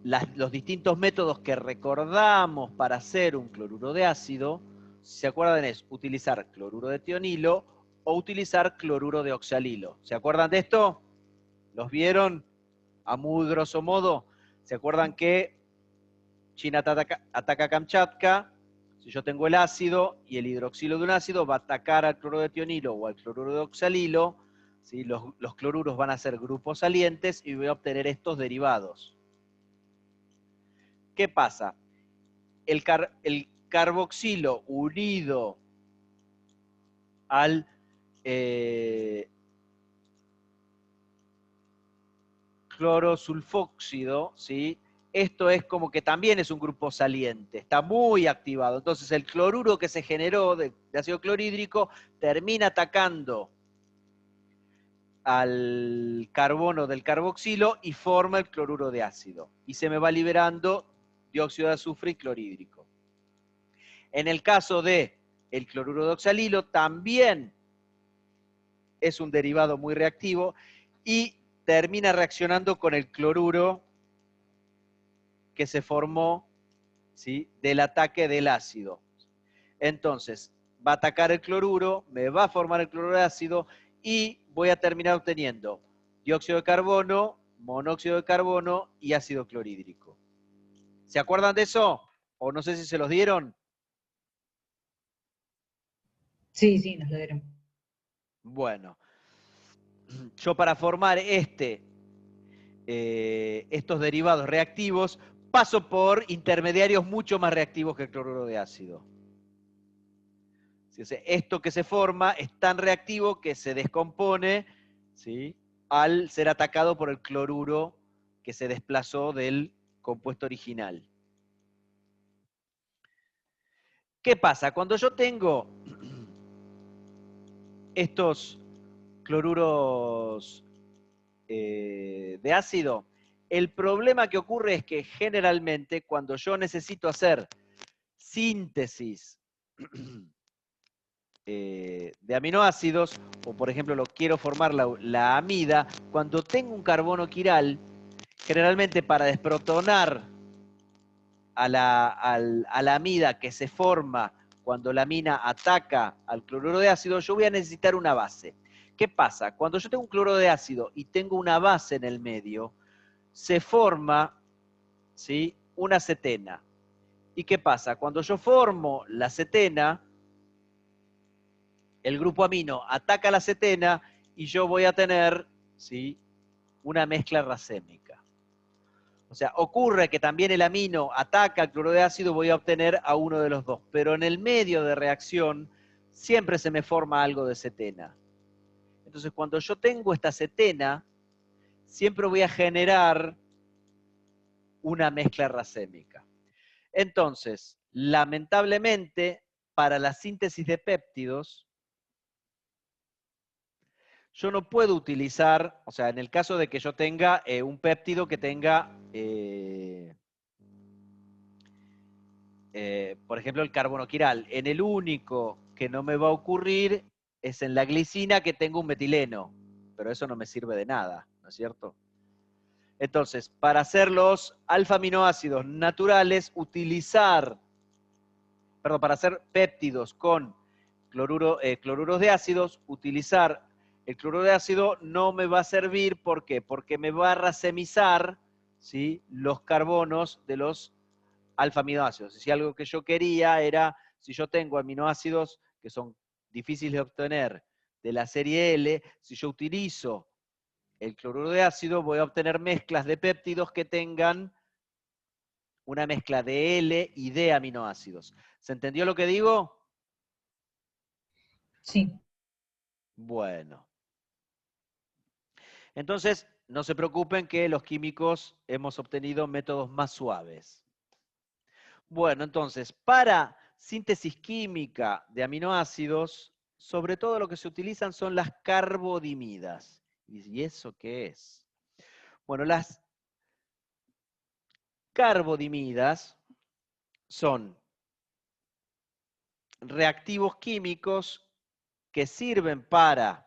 Los distintos métodos que recordamos para hacer un cloruro de ácido, si se acuerdan, es utilizar cloruro de tionilo o utilizar cloruro de oxalilo. ¿Se acuerdan de esto? ¿Los vieron? A muy grosso modo, ¿se acuerdan que China ataca Kamchatka? Si yo tengo el ácido y el hidroxilo de un ácido, va a atacar al cloruro de tionilo o al cloruro de oxalilo. ¿Sí? Los cloruros van a ser grupos salientes y voy a obtener estos derivados. ¿Qué pasa? El carboxilo unido al clorosulfóxido, ¿sí? Esto es como que también es un grupo saliente, está muy activado. Entonces el cloruro que se generó de ácido clorhídrico termina atacando al carbono del carboxilo y forma el cloruro de ácido. Y se me va liberando dióxido de azufre y clorhídrico. En el caso de el cloruro de oxalilo también es un derivado muy reactivo y termina reaccionando con el cloruro que se formó, ¿sí?, del ataque del ácido. Entonces, va a atacar el cloruro, me va a formar el cloruro de ácido y voy a terminar obteniendo dióxido de carbono, monóxido de carbono y ácido clorhídrico. ¿Se acuerdan de eso? O no sé si se los dieron. Sí, sí, nos lo dieron. Bueno, yo para formar estos derivados reactivos paso por intermediarios mucho más reactivos que el cloruro de ácido. Esto que se forma es tan reactivo que se descompone, ¿sí?, al ser atacado por el cloruro que se desplazó del compuesto original. ¿Qué pasa? Cuando yo tengo estos cloruros de ácido, el problema que ocurre es que generalmente cuando yo necesito hacer síntesis de aminoácidos, o por ejemplo lo quiero formar la amida, cuando tengo un carbono quiral, generalmente para desprotonar a la amida que se forma cuando la amina ataca al cloruro de ácido, yo voy a necesitar una base. ¿Qué pasa? Cuando yo tengo un cloruro de ácido y tengo una base en el medio, se forma, ¿sí?, una cetena. ¿Y qué pasa? Cuando yo formo la cetena, el grupo amino ataca la cetena y yo voy a tener, ¿sí?, una mezcla racémica. O sea, ocurre que también el amino ataca al cloruro de ácido, voy a obtener a uno de los dos. Pero en el medio de reacción siempre se me forma algo de cetena. Entonces, cuando yo tengo esta cetena, siempre voy a generar una mezcla racémica. Entonces, lamentablemente, para la síntesis de péptidos, yo no puedo utilizar, o sea, en el caso de que yo tenga un péptido que tenga, por ejemplo, el carbono quiral, en el único que no me va a ocurrir es en la glicina que tengo un metileno, pero eso no me sirve de nada, ¿no es cierto? Entonces, para hacer los alfa-aminoácidos naturales, para hacer péptidos con cloruros de ácidos, utilizar el cloruro de ácido no me va a servir. ¿Por qué? Porque me va a racemizar, ¿sí?, los carbonos de los alfa-aminoácidos. Si algo que yo quería era, si yo tengo aminoácidos que son difíciles de obtener de la serie L, si yo utilizo el cloruro de ácido, voy a obtener mezclas de péptidos que tengan una mezcla de L y D aminoácidos. ¿Se entendió lo que digo? Sí. Bueno. Entonces, no se preocupen que los químicos hemos obtenido métodos más suaves. Bueno, entonces, para síntesis química de aminoácidos, sobre todo lo que se utilizan son las carbodimidas. ¿Y eso qué es? Bueno, las carbodimidas son reactivos químicos que sirven para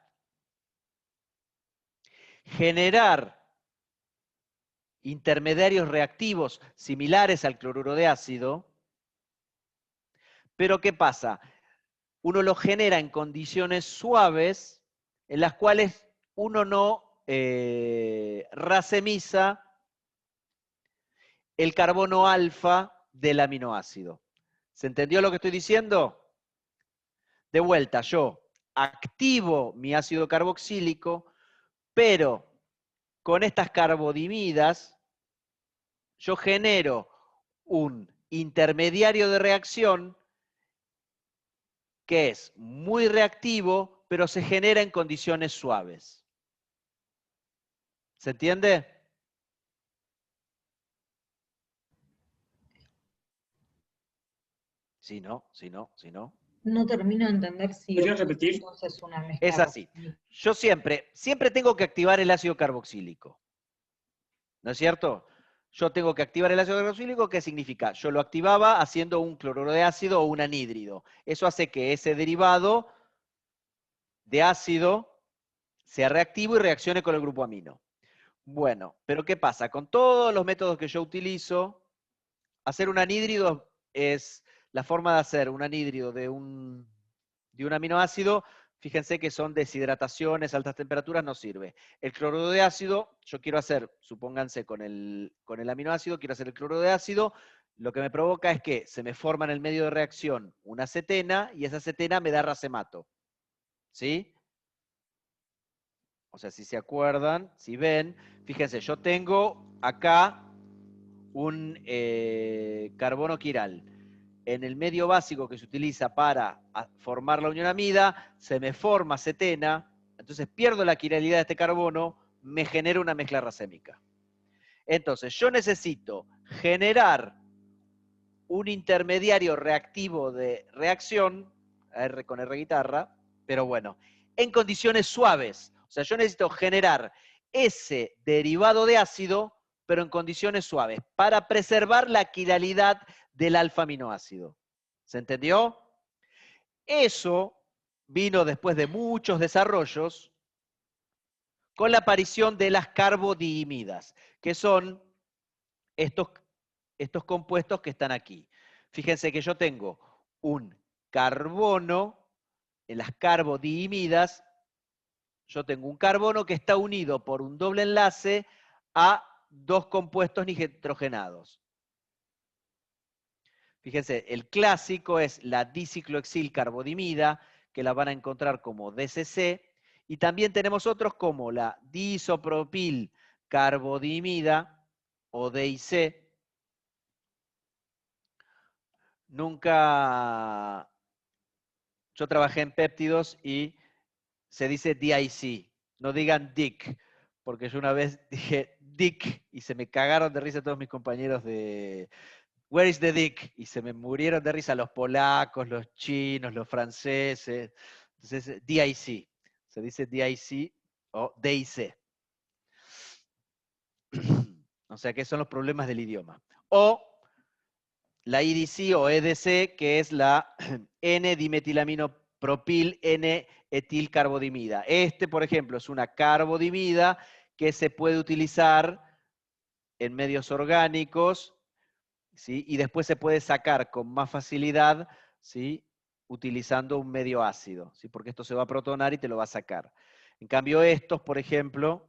generar intermediarios reactivos similares al cloruro de ácido, pero ¿qué pasa? Uno lo genera en condiciones suaves en las cuales uno no racemiza el carbono alfa del aminoácido. ¿Se entendió lo que estoy diciendo? De vuelta, yo activo mi ácido carboxílico, pero con estas carbodimidas yo genero un intermediario de reacción que es muy reactivo, pero se genera en condiciones suaves. ¿Se entiende? Si no. No termino de entender si ¿Podrías repetir? entonces una mezcla. Es así. Yo siempre tengo que activar el ácido carboxílico. ¿No es cierto? Yo tengo que activar el ácido carboxílico, ¿qué significa? Yo lo activaba haciendo un cloruro de ácido o un anhídrido. Eso hace que ese derivado de ácido sea reactivo y reaccione con el grupo amino. Bueno, pero ¿qué pasa? Con todos los métodos que yo utilizo, hacer un anhídrido es la forma de hacer un anhídrido de un aminoácido. Fíjense que son deshidrataciones, altas temperaturas, no sirve. El cloruro de ácido, yo quiero hacer, supónganse con el aminoácido, quiero hacer el cloruro de ácido, lo que me provoca es que se me forma en el medio de reacción una cetena y esa cetena me da racemato. ¿Sí? O sea, si se acuerdan, si ven, fíjense, yo tengo acá un carbono quiral. En el medio básico que se utiliza para formar la unión amida, se me forma cetena, entonces pierdo la quiralidad de este carbono, me genera una mezcla racémica. Entonces, yo necesito generar un intermediario reactivo de reacción, R con R guitarra, pero bueno, en condiciones suaves. O sea, yo necesito generar ese derivado de ácido, pero en condiciones suaves, para preservar la quiralidad del alfa-aminoácido. ¿Se entendió? Eso vino después de muchos desarrollos con la aparición de las carbodiimidas, que son estos compuestos que están aquí. Fíjense que yo tengo un carbono, en las carbodiimidas, yo tengo un carbono que está unido por un doble enlace a dos compuestos nitrogenados. Fíjense, el clásico es la diciclohexilcarbodimida, que la van a encontrar como DCC, y también tenemos otros como la disopropilcarbodimida o DIC. Nunca, yo trabajé en péptidos y se dice DIC, no digan DIC, porque yo una vez dije DIC y se me cagaron de risa todos mis compañeros de Where is the Dick? Y se me murieron de risa los polacos, los chinos, los franceses. Entonces, DIC, se dice DIC o DIC. O sea, que son los problemas del idioma. O la IDC o EDC, que es la N-dimetilaminopropil N-etilcarbodimida. Por ejemplo, es una carbodimida que se puede utilizar en medios orgánicos, ¿sí? Y después se puede sacar con más facilidad, ¿sí? Utilizando un medio ácido, ¿sí? Porque esto se va a protonar y te lo va a sacar. En cambio, estos, por ejemplo,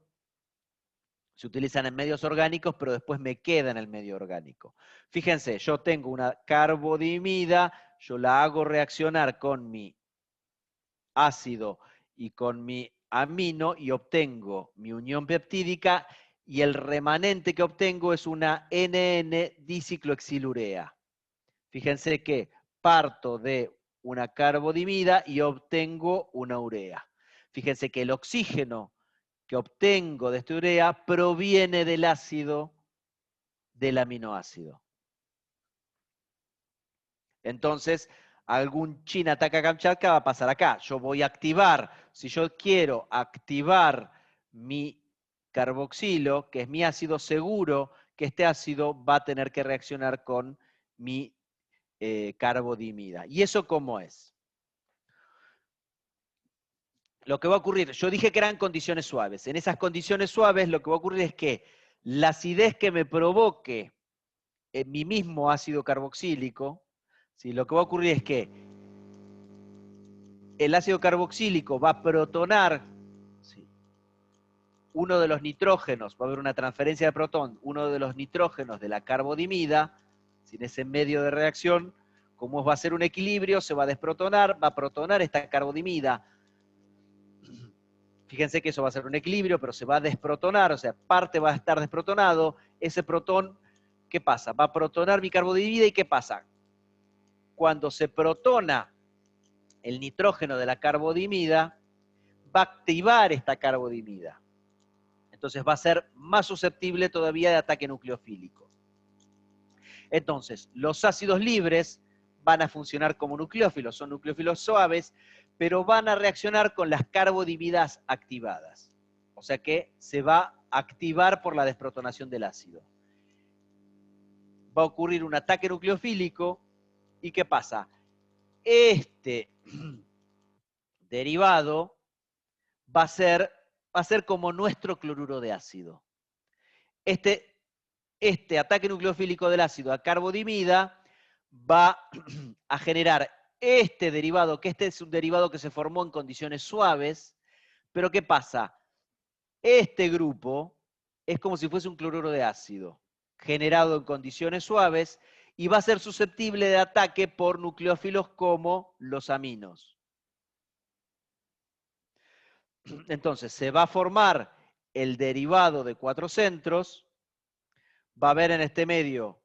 se utilizan en medios orgánicos, pero después me queda en el medio orgánico. Fíjense, yo tengo una carbodimida, yo la hago reaccionar con mi ácido y con mi amino y obtengo mi unión peptídica y el remanente que obtengo es una NN-diciclohexilurea. Fíjense que parto de una carbodimida y obtengo una urea. Fíjense que el oxígeno que obtengo de esta urea proviene del ácido del aminoácido. Entonces, algún China ataca Kamchatka va a pasar acá. Yo voy a activar, si yo quiero activar mi carboxilo, que es mi ácido, seguro que este ácido va a tener que reaccionar con mi carbodimida. ¿Y eso cómo es? Lo que va a ocurrir, yo dije que eran condiciones suaves. En esas condiciones suaves lo que va a ocurrir es que la acidez que me provoque en mi mismo ácido carboxílico, ¿sí? Lo que va a ocurrir es que el ácido carboxílico va a protonar, ¿sí? Uno de los nitrógenos, va a haber una transferencia de protón, uno de los nitrógenos de la carbodimida, sin ese medio de reacción, como va a ser un equilibrio, se va a desprotonar, va a protonar esta carbodimida. Fíjense que eso va a ser un equilibrio, pero se va a desprotonar, o sea, parte va a estar desprotonado. Ese protón, ¿qué pasa? Va a protonar mi carbodimida y ¿qué pasa? Cuando se protona el nitrógeno de la carbodimida va a activar esta carbodimida. Entonces va a ser más susceptible todavía de ataque nucleofílico. Entonces, los ácidos libres van a funcionar como nucleófilos, son nucleófilos suaves, pero van a reaccionar con las carbodimidas activadas. O sea que se va a activar por la desprotonación del ácido. Va a ocurrir un ataque nucleofílico, ¿y qué pasa? Este derivado va a ser como nuestro cloruro de ácido. Este ataque nucleofílico del ácido a carbodimida va a generar este derivado, que este es un derivado que se formó en condiciones suaves, pero ¿qué pasa? Este grupo es como si fuese un cloruro de ácido, generado en condiciones suaves, y va a ser susceptible de ataque por nucleófilos como los aminos. Entonces, se va a formar el derivado de 4 centros, va a haber en este medio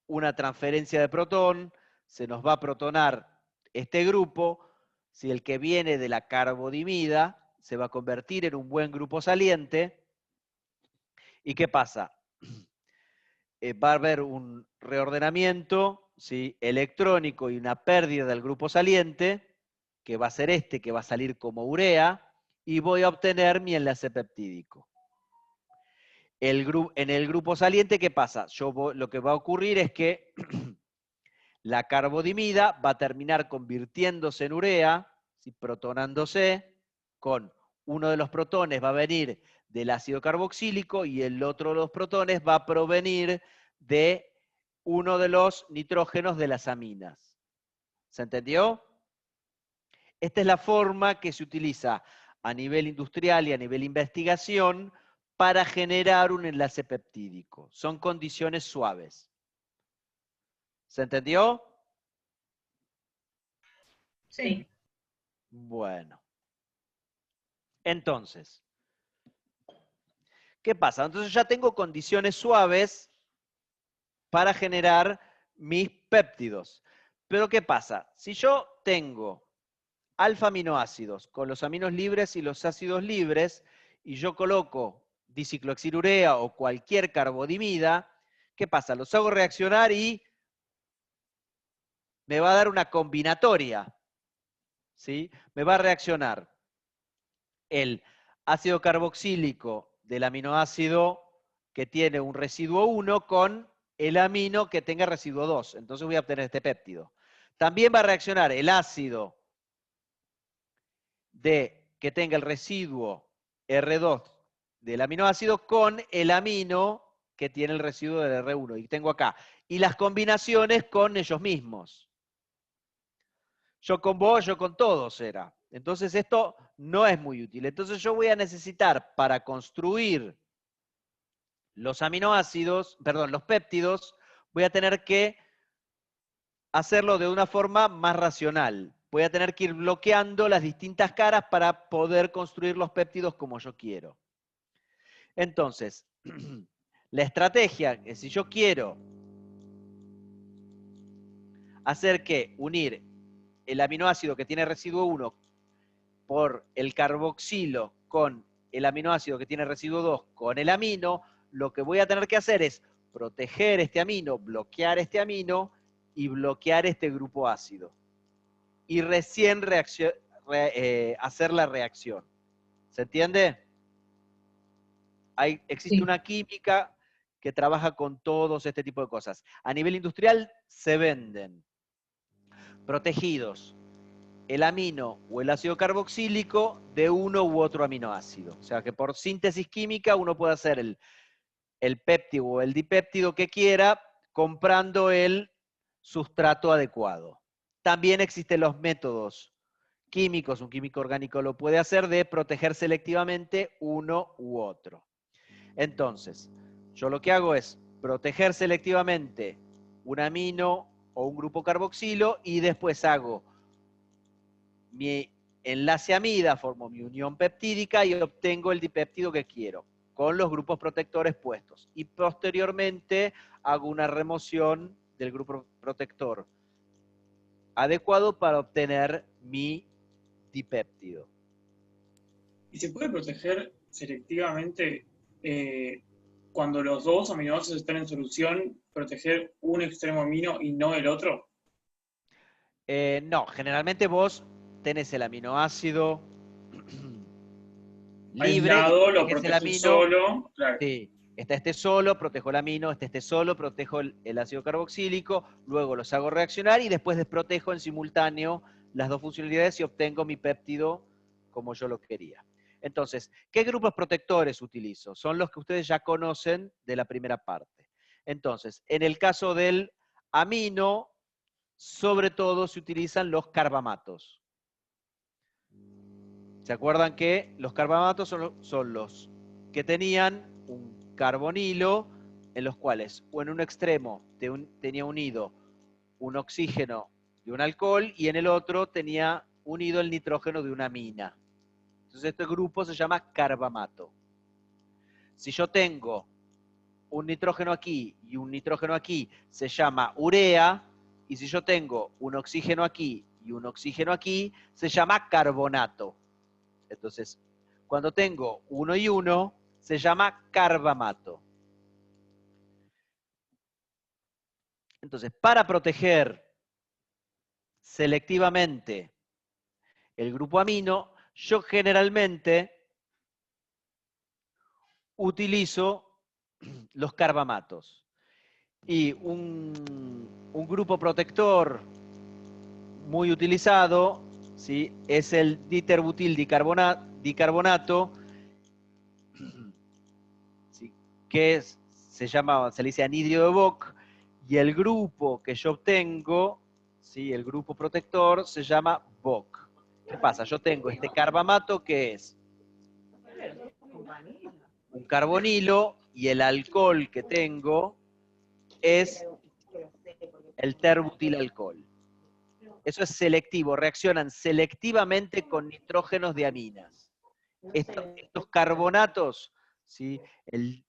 una transferencia de protón, se nos va a protonar este grupo, si el que viene de la carbodimida se va a convertir en un buen grupo saliente. ¿Y qué pasa? Va a haber un reordenamiento, ¿sí?, electrónico y una pérdida del grupo saliente, que va a ser este, que va a salir como urea, y voy a obtener mi enlace peptídico. En el grupo saliente, ¿qué pasa? Lo que va a ocurrir es que la carbodimida va a terminar convirtiéndose en urea, ¿sí?, protonándose, con uno de los protones va a venir del ácido carboxílico y el otro de los protones va a provenir de uno de los nitrógenos de las aminas. ¿Se entendió? Esta es la forma que se utiliza a nivel industrial y a nivel investigación para generar un enlace peptídico. Son condiciones suaves. ¿Se entendió? Sí. Bueno. Entonces, ¿qué pasa? Entonces ya tengo condiciones suaves para generar mis péptidos. Pero ¿qué pasa? Si yo tengo alfa-aminoácidos con los aminos libres y los ácidos libres, y yo coloco dicicloxilurea o cualquier carbodimida, ¿qué pasa? Los hago reaccionar y me va a dar una combinatoria, ¿sí? Me va a reaccionar el ácido carboxílico del aminoácido que tiene un residuo 1 con el amino que tenga residuo 2. Entonces voy a obtener este péptido. También va a reaccionar el ácido que tenga el residuo R2 del aminoácido con el amino que tiene el residuo del R1. Y tengo acá. Y las combinaciones con ellos mismos. Yo con vos, yo con todos era. Entonces esto no es muy útil. Entonces yo voy a necesitar para construir los aminoácidos, perdón, los péptidos, voy a tener que hacerlo de una forma más racional. Voy a tener que ir bloqueando las distintas caras para poder construir los péptidos como yo quiero. Entonces, la estrategia es si yo quiero hacer que unir el aminoácido que tiene residuo 1 por el carboxilo con el aminoácido que tiene residuo 2 con el amino, lo que voy a tener que hacer es proteger este amino, bloquear este amino y bloquear este grupo ácido. Y recién hacer la reacción. ¿Se entiende? Existe una química que trabaja con todos este tipo de cosas. A nivel industrial se venden protegidos el amino o el ácido carboxílico de uno u otro aminoácido. O sea que por síntesis química uno puede hacer el péptido o el dipéptido que quiera comprando el sustrato adecuado. También existen los métodos químicos, un químico orgánico lo puede hacer, de proteger selectivamente uno u otro. Entonces, yo lo que hago es proteger selectivamente un amino o un grupo carboxilo y después hago mi enlace amida, formo mi unión peptídica y obtengo el dipéptido que quiero, con los grupos protectores puestos. Y posteriormente hago una remoción del grupo protector adecuado para obtener mi dipéptido. ¿Y se puede proteger selectivamente cuando los dos aminoácidos están en solución, proteger un extremo amino y no el otro? No, generalmente vos tenés el aminoácido libre y Aislado, lo protegés el protejo amino. solo, claro. Sí, está este solo, protejo el amino, este solo, protejo el ácido carboxílico, luego los hago reaccionar y después desprotejo en simultáneo las dos funcionalidades y obtengo mi péptido como yo lo quería. Entonces, ¿qué grupos protectores utilizo? Son los que ustedes ya conocen de la primera parte. Entonces, en el caso del amino, sobre todo se utilizan los carbamatos. ¿Se acuerdan que los carbamatos son los que tenían un carbonilo en los cuales o en un extremo tenía unido un oxígeno de un alcohol y en el otro tenía unido el nitrógeno de una amina? Entonces este grupo se llama carbamato. Si yo tengo un nitrógeno aquí y un nitrógeno aquí, se llama urea, y si yo tengo un oxígeno aquí y un oxígeno aquí, se llama carbonato. Entonces, cuando tengo uno y uno, se llama carbamato. Entonces, para proteger selectivamente el grupo amino, yo generalmente utilizo los carbamatos. Y un grupo protector muy utilizado, ¿sí?, es el diterbutil dicarbonato, ¿sí?, que se le dice anhidrio de Bock, y el grupo que yo obtengo, ¿sí?, el grupo protector, se llama Bock. ¿Qué pasa? Yo tengo este carbamato que es un carbonilo y el alcohol que tengo es el terbutilalcohol. Eso es selectivo, reaccionan selectivamente con nitrógenos de aminas. Estos carbonatos, ¿sí?, el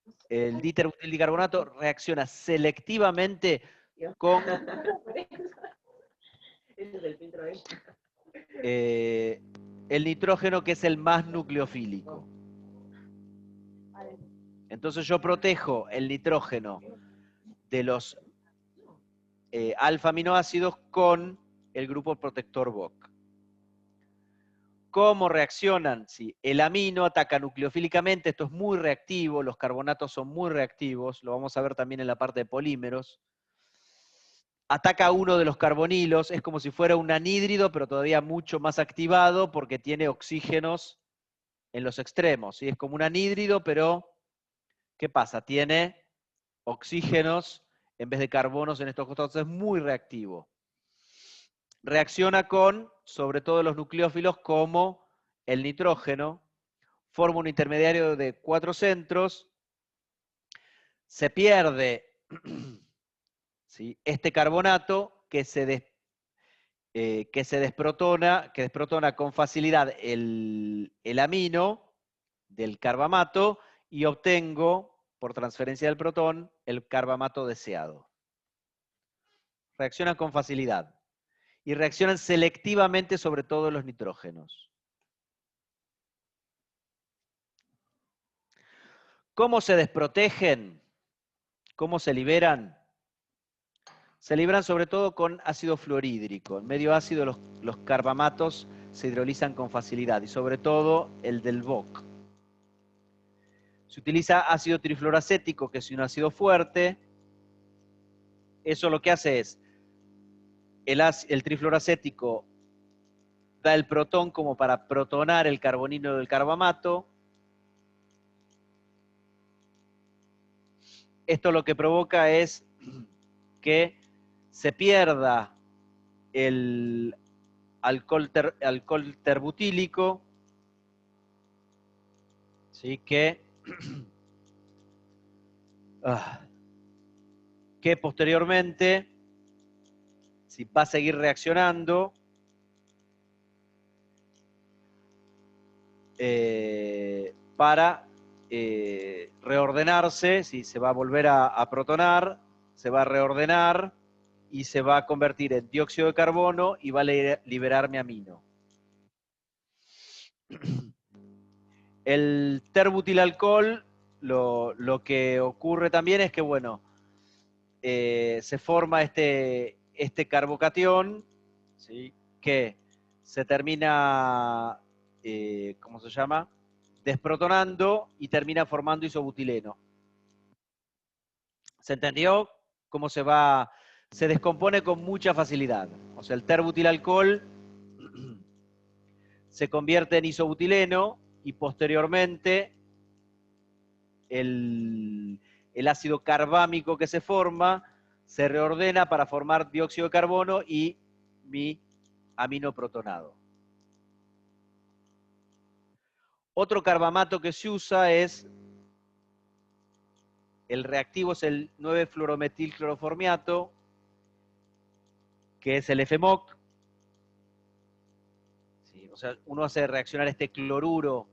diterbutildicarbonato reacciona selectivamente con el nitrógeno que es el más nucleofílico. Entonces yo protejo el nitrógeno de los alfa aminoácidos con el grupo protector Bock. ¿Cómo reaccionan? Sí, el amino ataca nucleofílicamente, esto es muy reactivo, los carbonatos son muy reactivos, lo vamos a ver también en la parte de polímeros. Ataca a uno de los carbonilos, es como si fuera un anhídrido, pero todavía mucho más activado porque tiene oxígenos en los extremos, ¿sí? Es como un anhídrido, pero ¿qué pasa? Tiene oxígenos en vez de carbonos en estos costados, es muy reactivo. Reacciona con, sobre todo los nucleófilos, como el nitrógeno, forma un intermediario de 4 centros, se pierde, ¿sí?, este carbonato que desprotona con facilidad el amino del carbamato y obtengo, por transferencia del protón, el carbamato deseado. Reaccionan con facilidad y reaccionan selectivamente sobre todos los nitrógenos. ¿Cómo se desprotegen? ¿Cómo se liberan? Se liberan sobre todo con ácido fluorhídrico. En medio ácido los carbamatos se hidrolizan con facilidad y sobre todo el del Bock. Se utiliza ácido trifluoracético, que es un ácido fuerte. Eso lo que hace es, el trifluoracético da el protón como para protonar el carbonilo del carbamato. Esto lo que provoca es que se pierda el alcohol terbutílico, ¿sí?, que posteriormente, si va a seguir reaccionando, para reordenarse, si se va a volver a protonar, se va a reordenar y se va a convertir en dióxido de carbono y va a liberar mi amino. El terbutilalcohol, lo que ocurre también es que, bueno, se forma este carbocatión, ¿sí? Que se termina, ¿cómo se llama? Desprotonando y termina formando isobutileno. ¿Se entendió cómo se va? Se descompone con mucha facilidad. O sea, el terbutilalcohol se convierte en isobutileno y posteriormente el ácido carbámico que se forma se reordena para formar dióxido de carbono y mi amino protonado. Otro carbamato que se usa es, el reactivo es el 9-fluorometilcloroformiato, que es el FMOC. ¿Sí? O sea, uno hace reaccionar este cloruro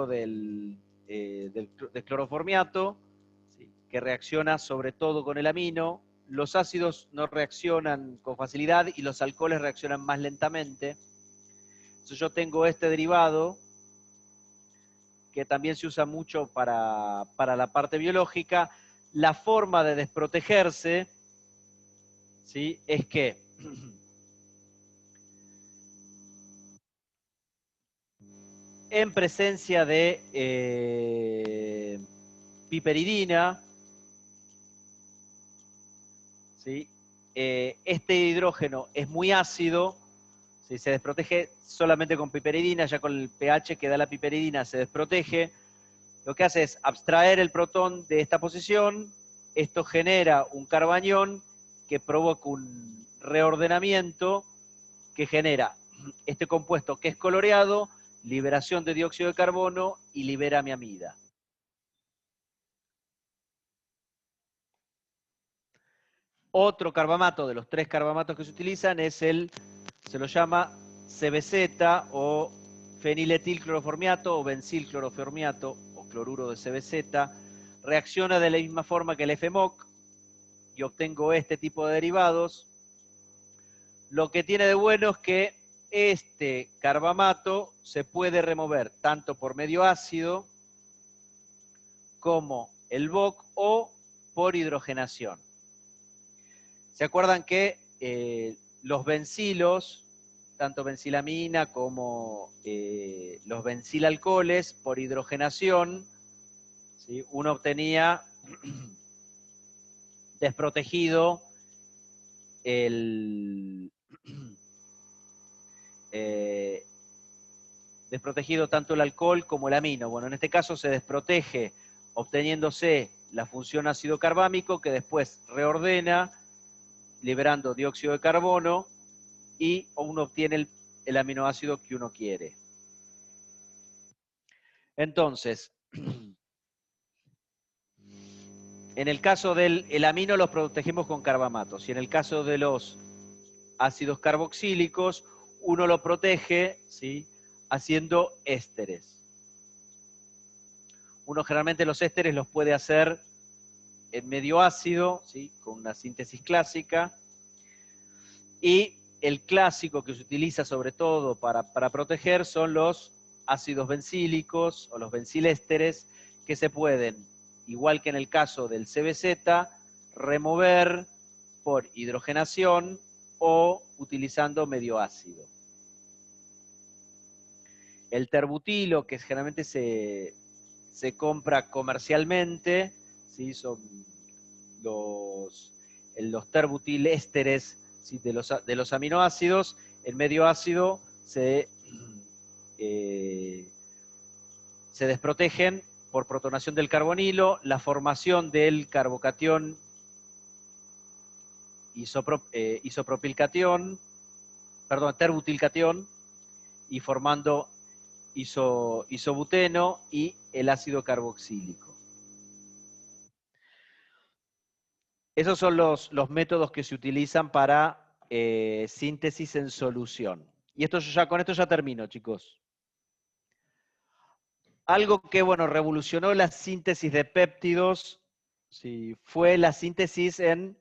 del cloroformiato, ¿sí? Que reacciona sobre todo con el amino. Los ácidos no reaccionan con facilidad y los alcoholes reaccionan más lentamente. Entonces yo tengo este derivado que también se usa mucho para la parte biológica. La forma de desprotegerse, ¿sí? Es que en presencia de piperidina, ¿sí? Este hidrógeno es muy ácido, ¿sí? Se desprotege solamente con piperidina, ya con el pH que da la piperidina se desprotege. Lo que hace es abstraer el protón de esta posición, esto genera un carbanión que provoca un reordenamiento que genera este compuesto que es coloreado, liberación de dióxido de carbono y libera mi amida. Otro carbamato de los 3 carbamatos que se utilizan es se lo llama CBZ o feniletilcloroformiato o benzilcloroformiato o cloruro de CBZ. Reacciona de la misma forma que el FMOC y obtengo este tipo de derivados. Lo que tiene de bueno es que este carbamato se puede remover tanto por medio ácido como el VOC o por hidrogenación. ¿Se acuerdan que los bencilos, tanto benzilamina como los benzilalcoholes, por hidrogenación, ¿sí? Uno obtenía desprotegido desprotegido tanto el alcohol como el amino? Bueno, en este caso se desprotege obteniéndose la función ácido carbámico que después reordena liberando dióxido de carbono y uno obtiene el aminoácido que uno quiere. Entonces, en el caso del amino los protegemos con carbamatos y en el caso de los ácidos carboxílicos uno lo protege, ¿sí? Haciendo ésteres. Uno generalmente los ésteres los puede hacer en medio ácido, ¿sí? Con una síntesis clásica. Y el clásico que se utiliza sobre todo para proteger son los ácidos bencílicos o los benzilésteres que se pueden, igual que en el caso del CBZ, remover por hidrogenación o utilizando medio ácido. El terbutilo, que generalmente se compra comercialmente, ¿sí? Son los terbutilésteres, ¿sí? de los aminoácidos. El medio ácido se desprotegen por protonación del carbonilo, la formación del carbocatión isopropilcatión, perdón, terbutilcatión, y formando isobuteno y el ácido carboxílico. Esos son los métodos que se utilizan para síntesis en solución. Y con esto ya termino, chicos. Algo que, bueno, revolucionó la síntesis de péptidos, ¿sí? Fue la síntesis en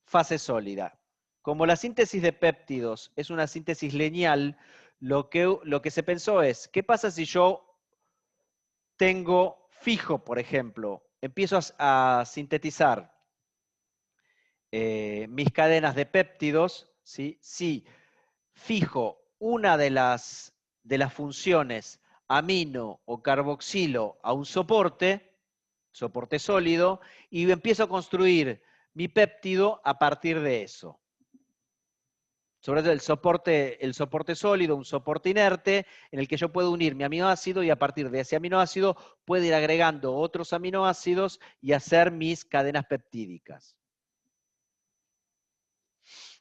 fase sólida. Como la síntesis de péptidos es una síntesis lineal, lo que se pensó es, ¿qué pasa si yo tengo fijo, por ejemplo, empiezo a sintetizar mis cadenas de péptidos, ¿sí? Si fijo una de las funciones amino o carboxilo a un soporte sólido, y empiezo a construir mi péptido a partir de eso. Sobre todo el soporte sólido, un soporte inerte, en el que yo puedo unir mi aminoácido y a partir de ese aminoácido puedo ir agregando otros aminoácidos y hacer mis cadenas peptídicas.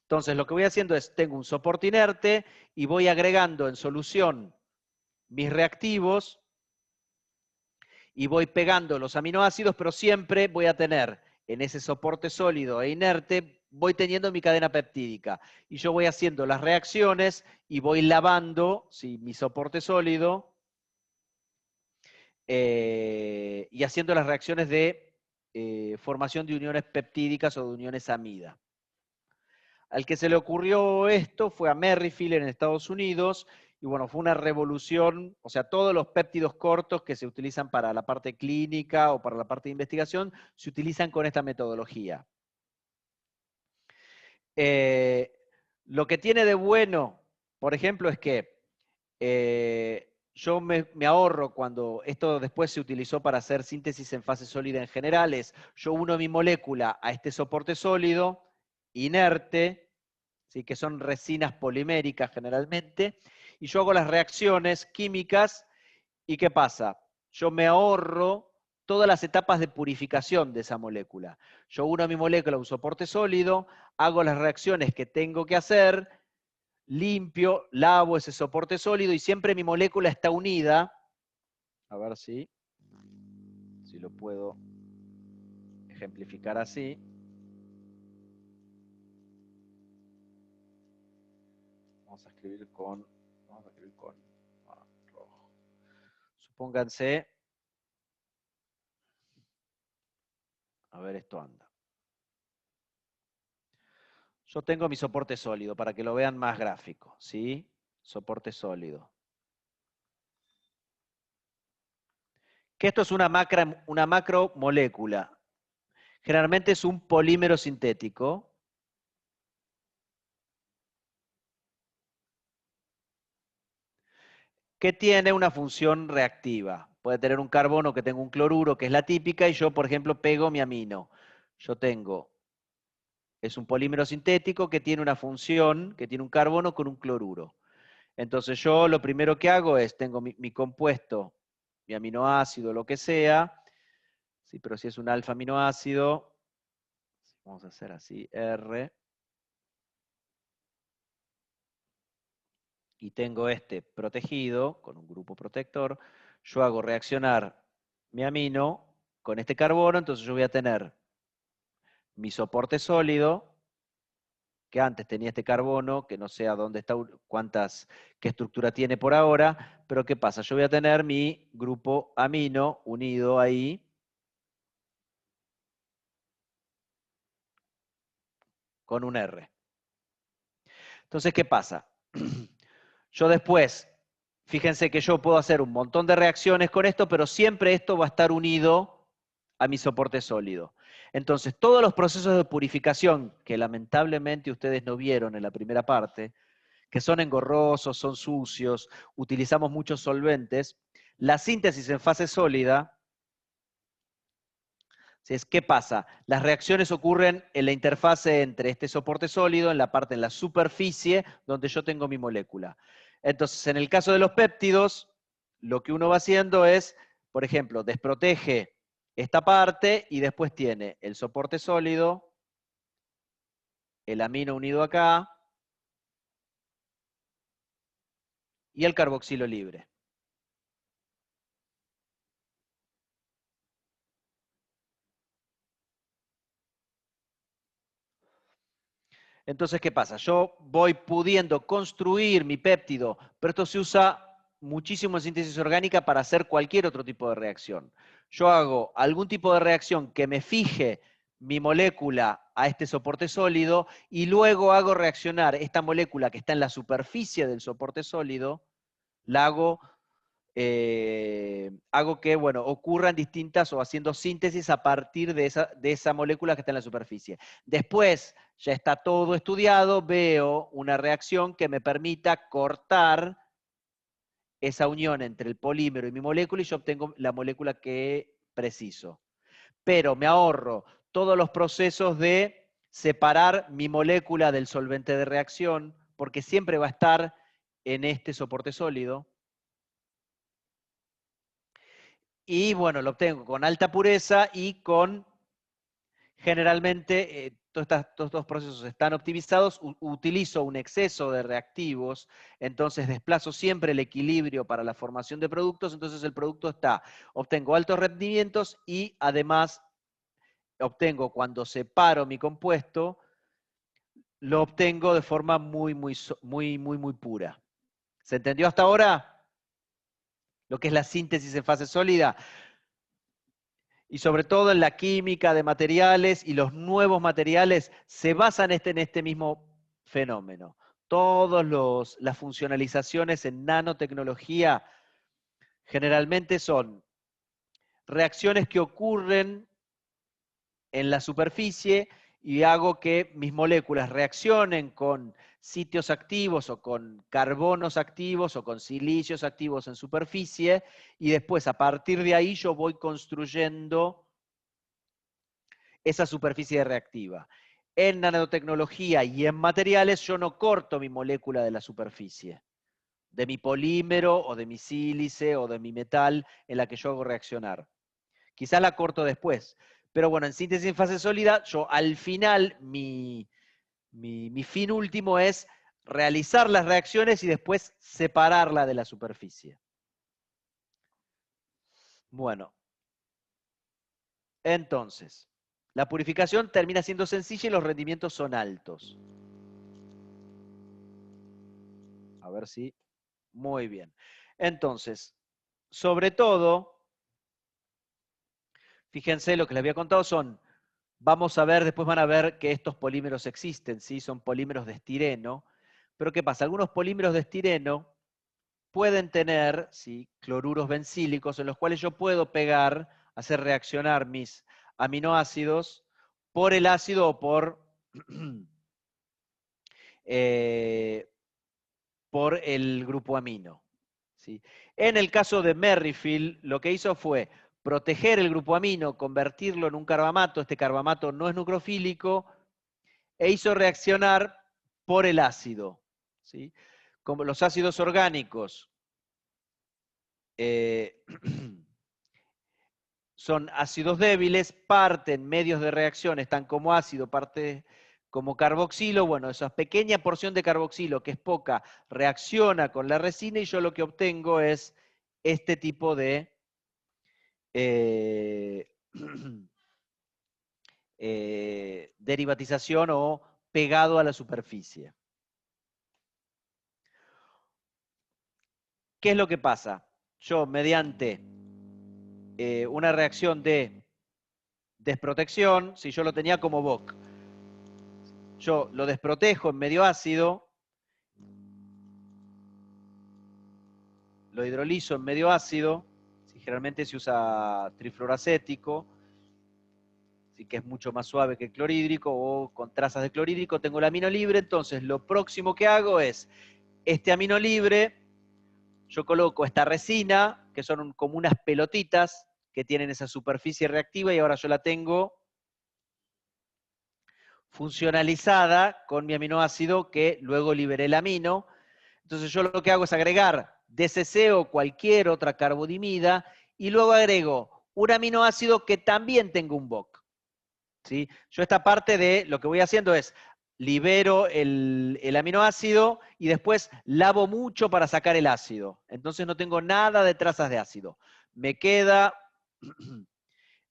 Entonces lo que voy haciendo es, tengo un soporte inerte y voy agregando en solución mis reactivos y voy pegando los aminoácidos, pero siempre voy a tener en ese soporte sólido e inerte, voy teniendo mi cadena peptídica. Y yo voy haciendo las reacciones y voy lavando, ¿sí?, mi soporte sólido y haciendo las reacciones de formación de uniones peptídicas o de uniones amida. Al que se le ocurrió esto fue a Merrifield en Estados Unidos, y bueno, fue una revolución. O sea, todos los péptidos cortos que se utilizan para la parte clínica o para la parte de investigación se utilizan con esta metodología. Lo que tiene de bueno, por ejemplo, es que yo me ahorro, cuando esto después se utilizó para hacer síntesis en fase sólida en general, yo uno mi molécula a este soporte sólido, inerte, ¿sí?, que son resinas poliméricas generalmente, y yo hago las reacciones químicas, ¿y qué pasa? Yo me ahorro todas las etapas de purificación de esa molécula. Yo uno a mi molécula a un soporte sólido, hago las reacciones que tengo que hacer, limpio, lavo ese soporte sólido y siempre mi molécula está unida. A ver si lo puedo ejemplificar así. Vamos a escribir con rojo. Supónganse, a ver, esto anda. Yo tengo mi soporte sólido para que lo vean más gráfico, ¿sí? Soporte sólido. Que esto es una macromolécula. Generalmente es un polímero sintético. Que tiene una función reactiva. Puede tener un carbono que tenga un cloruro, que es la típica, y yo, por ejemplo, pego mi amino. Es un polímero sintético que tiene una función, que tiene un carbono con un cloruro. Entonces yo lo primero que hago es, tengo mi compuesto, mi aminoácido, lo que sea, sí, pero si es un alfa aminoácido, vamos a hacer así, R, y tengo este protegido con un grupo protector, yo hago reaccionar mi amino con este carbono, entonces yo voy a tener mi soporte sólido, que antes tenía este carbono, que no sé a dónde está, qué estructura tiene por ahora, pero ¿qué pasa? Yo voy a tener mi grupo amino unido ahí, con un R. Entonces, ¿qué pasa? Yo después, fíjense que yo puedo hacer un montón de reacciones con esto, pero siempre esto va a estar unido a mi soporte sólido. Entonces, todos los procesos de purificación que lamentablemente ustedes no vieron en la primera parte, que son engorrosos, son sucios, utilizamos muchos solventes, la síntesis en fase sólida, ¿qué pasa? Las reacciones ocurren en la interfase entre este soporte sólido, en la superficie, donde yo tengo mi molécula. Entonces, en el caso de los péptidos, lo que uno va haciendo es, por ejemplo, desprotege esta parte y después tiene el soporte sólido, el amino unido acá y el carboxilo libre. Entonces, ¿qué pasa? Yo voy pudiendo construir mi péptido, pero esto se usa muchísimo en síntesis orgánica para hacer cualquier otro tipo de reacción. Yo hago algún tipo de reacción que me fije mi molécula a este soporte sólido y luego hago reaccionar esta molécula que está en la superficie del soporte sólido, la hago que, bueno, ocurran distintas o haciendo síntesis a partir de esa molécula que está en la superficie. Después, ya está todo estudiado, veo una reacción que me permita cortar esa unión entre el polímero y mi molécula y yo obtengo la molécula que preciso. Pero me ahorro todos los procesos de separar mi molécula del solvente de reacción, porque siempre va a estar en este soporte sólido. Y bueno, lo obtengo con alta pureza y con, generalmente, todos estos procesos están optimizados, utilizo un exceso de reactivos, entonces desplazo siempre el equilibrio para la formación de productos, entonces el producto obtengo altos rendimientos y además obtengo, cuando separo mi compuesto, lo obtengo de forma muy pura. ¿Se entendió hasta ahora? Lo que es la síntesis en fase sólida. Y sobre todo en la química de materiales y los nuevos materiales se basan en este mismo fenómeno. Todas las funcionalizaciones en nanotecnología generalmente son reacciones que ocurren en la superficie y hago que mis moléculas reaccionen con sitios activos o con carbonos activos o con silicios activos en superficie y después a partir de ahí yo voy construyendo esa superficie reactiva. En nanotecnología y en materiales yo no corto mi molécula de la superficie, de mi polímero o de mi sílice o de mi metal en la que yo hago reaccionar. Quizás la corto después. Pero bueno, en síntesis en fase sólida, yo al final, mi fin último es realizar las reacciones y después separarla de la superficie. Bueno. Entonces, la purificación termina siendo sencilla y los rendimientos son altos. A ver si... Muy bien. Entonces, sobre todo... Fíjense, lo que les había contado vamos a ver, después van a ver que estos polímeros existen, ¿sí? Son polímeros de estireno. Pero ¿qué pasa? Algunos polímeros de estireno pueden tener, ¿sí?, cloruros bencílicos en los cuales yo puedo hacer reaccionar mis aminoácidos por el ácido o por el grupo amino, ¿sí? En el caso de Merrifield, lo que hizo fue proteger el grupo amino, convertirlo en un carbamato, este carbamato no es nucleofílico, e hizo reaccionar por el ácido, ¿sí? Como los ácidos orgánicos son ácidos débiles, parten medios de reacción, están como ácido, parte como carboxilo, bueno, esa pequeña porción de carboxilo, que es poca, reacciona con la resina y yo lo que obtengo es este tipo de derivatización o pegado a la superficie. ¿Qué es lo que pasa? Yo, mediante una reacción de desprotección, si yo lo tenía como Bock, yo lo desprotejo en medio ácido, lo hidrolizo en medio ácido, generalmente se usa trifluoracético, así que es mucho más suave que el clorhídrico, o con trazas de clorhídrico, tengo el amino libre, entonces lo próximo que hago es, este amino libre, yo coloco esta resina, que son como unas pelotitas que tienen esa superficie reactiva, y ahora yo la tengo funcionalizada con mi aminoácido que luego liberé el amino. Entonces yo lo que hago es agregar DCC o cualquier otra carbodimida y luego agrego un aminoácido que también tenga un Bock, ¿sí? Yo esta parte de lo que voy haciendo es libero el aminoácido y después lavo mucho para sacar el ácido. Entonces no tengo nada de trazas de ácido. Me queda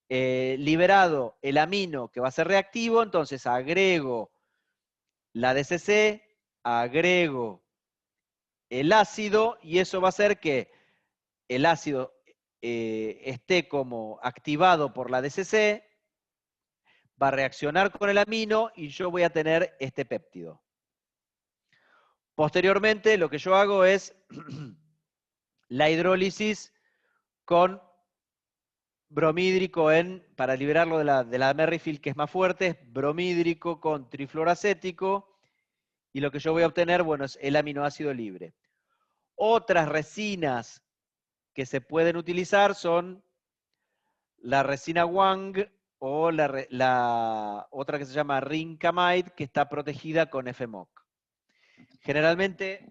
liberado el amino que va a ser reactivo, entonces agrego la DCC, agrego el ácido y eso va a hacer que el ácido esté como activado por la DCC, va a reaccionar con el amino y yo voy a tener este péptido. Posteriormente, lo que yo hago es la hidrólisis con bromídrico para liberarlo de la Merrifield, que es más fuerte, es bromídrico con trifluoracético, y lo que yo voy a obtener, bueno, es el aminoácido libre. Otras resinas que se pueden utilizar son la resina Wang o la otra que se llama Rincamide, que está protegida con FMOC. Generalmente,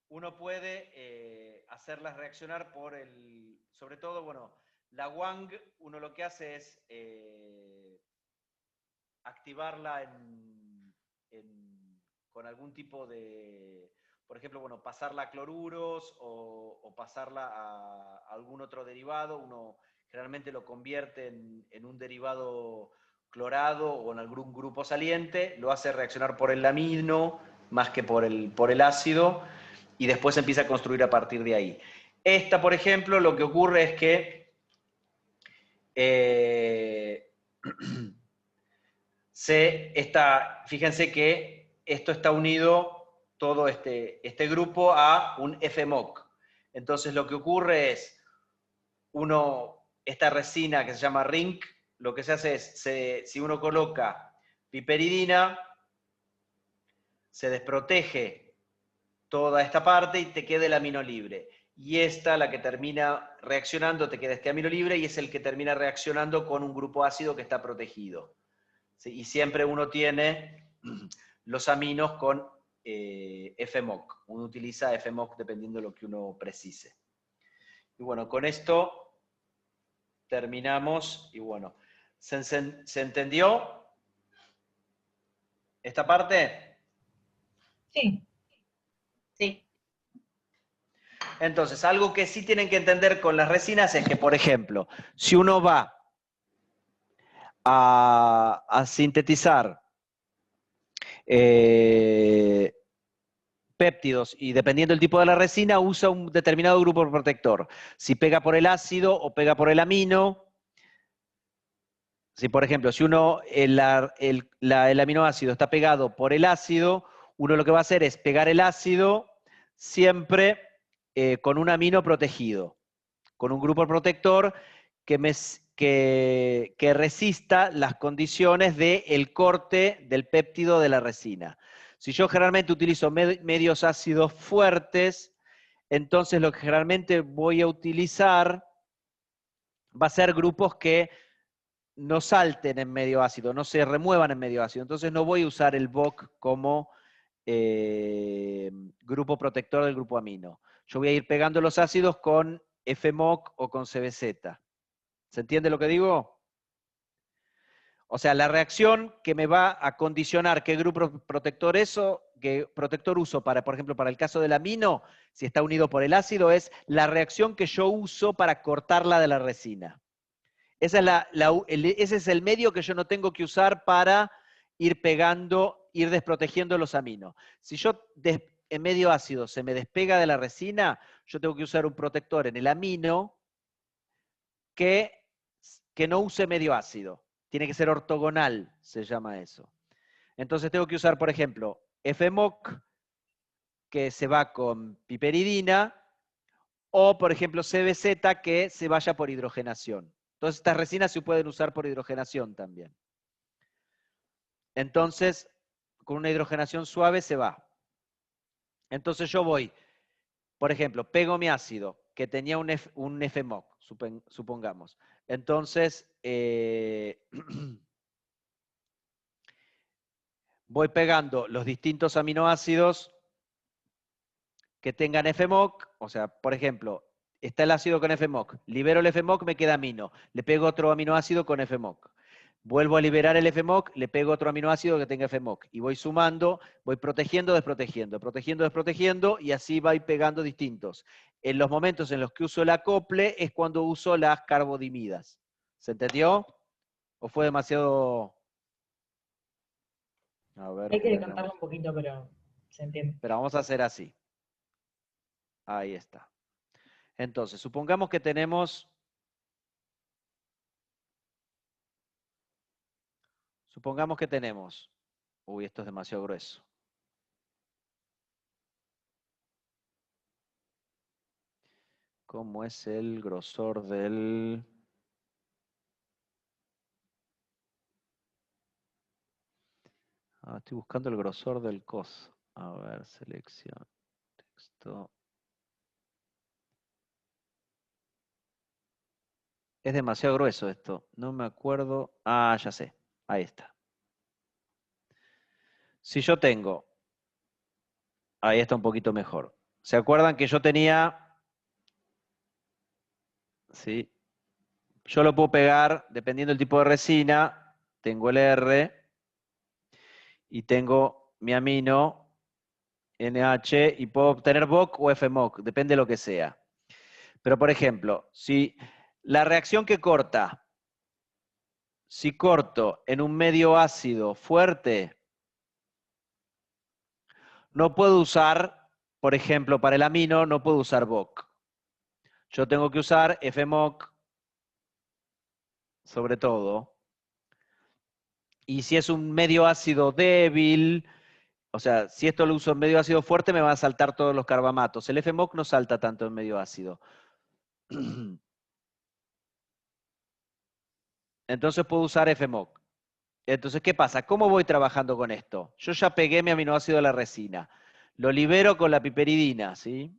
uno puede hacerlas reaccionar sobre todo, bueno, la Wang, uno lo que hace es activarla con algún tipo de, por ejemplo, bueno, pasarla a cloruros o pasarla a algún otro derivado. Uno generalmente lo convierte en un derivado clorado o en algún grupo saliente, lo hace reaccionar por el amino más que por el ácido, y después empieza a construir a partir de ahí. Esta, por ejemplo, lo que ocurre es que fíjense que esto está unido, todo este grupo, a un FMOC. Entonces lo que ocurre es, esta resina que se llama RINC, lo que se hace es, si uno coloca piperidina, se desprotege toda esta parte y te queda el amino libre. Y esta, la que termina reaccionando, te queda este amino libre y es el que termina reaccionando con un grupo ácido que está protegido. ¿Sí? Y siempre uno tiene los aminos con FMOC. Uno utiliza FMOC dependiendo de lo que uno precise. Y bueno, con esto terminamos. Y bueno, ¿se entendió esta parte? Sí. Sí. Entonces, algo que sí tienen que entender con las resinas es que, por ejemplo, si uno va a sintetizar péptidos y dependiendo del tipo de la resina usa un determinado grupo protector. Si pega por el ácido o pega por el amino. Si, por ejemplo, si el aminoácido está pegado por el ácido, uno lo que va a hacer es pegar el ácido siempre con un amino protegido, con un grupo protector que resista las condiciones del corte del péptido de la resina. Si yo generalmente utilizo medios ácidos fuertes, entonces lo que generalmente voy a utilizar va a ser grupos que no salten en medio ácido, no se remuevan en medio ácido. Entonces no voy a usar el VOC como grupo protector del grupo amino. Yo voy a ir pegando los ácidos con FMOC o con CBZ. ¿Se entiende lo que digo? O sea, la reacción que me va a condicionar qué grupo protector uso para, por ejemplo, para el caso del amino, si está unido por el ácido, es la reacción que yo uso para cortarla de la resina. Ese es el medio que yo no tengo que usar para ir pegando, ir desprotegiendo los aminos. Si yo en medio ácido se me despega de la resina, yo tengo que usar un protector en el amino que no use medio ácido. Tiene que ser ortogonal, se llama eso. Entonces tengo que usar, por ejemplo, FMOC, que se va con piperidina, o, por ejemplo, CBZ, que se vaya por hidrogenación. Entonces, estas resinas se pueden usar por hidrogenación también. Entonces, con una hidrogenación suave se va. Entonces yo voy, por ejemplo, pego mi ácido, que tenía un FMOC, supongamos. Entonces, voy pegando los distintos aminoácidos que tengan FMOC, o sea, por ejemplo, está el ácido con FMOC, libero el FMOC, me queda amino, le pego otro aminoácido con FMOC. Vuelvo a liberar el FMOC, le pego otro aminoácido que tenga FMOC. Y voy sumando, voy protegiendo, desprotegiendo, protegiendo, desprotegiendo, y así va pegando distintos. En los momentos en los que uso el acople es cuando uso las carbodimidas. ¿Se entendió? ¿O fue demasiado...? A ver, Hay que decantarlo un poquito, pero se entiende. pero vamos a hacer así. Ahí está. Entonces, supongamos que tenemos Supongamos que tenemos... Uy, esto es demasiado grueso. ¿Cómo es el grosor del... estoy buscando el grosor del coso. A ver, selección, texto. Es demasiado grueso esto. No me acuerdo. Ah, ya sé. Ahí está. Si yo tengo... Ahí está un poquito mejor. ¿Se acuerdan que yo tenía... Sí. Yo lo puedo pegar, dependiendo del tipo de resina. Tengo el R. Y tengo mi amino, NH. Y puedo obtener VOC o FMOC. Depende de lo que sea. Pero, por ejemplo, si la reacción que corta... Si corto en un medio ácido fuerte, no puedo usar, por ejemplo, para el amino, no puedo usar VOC. Yo tengo que usar FMOC, sobre todo. Y si es un medio ácido débil, o sea, si esto lo uso en medio ácido fuerte, me van a saltar todos los carbamatos. El FMOC no salta tanto en medio ácido. Entonces puedo usar FMOC. Entonces, ¿qué pasa? ¿Cómo voy trabajando con esto? Yo ya pegué mi aminoácido a la resina. Lo libero con la piperidina, ¿sí?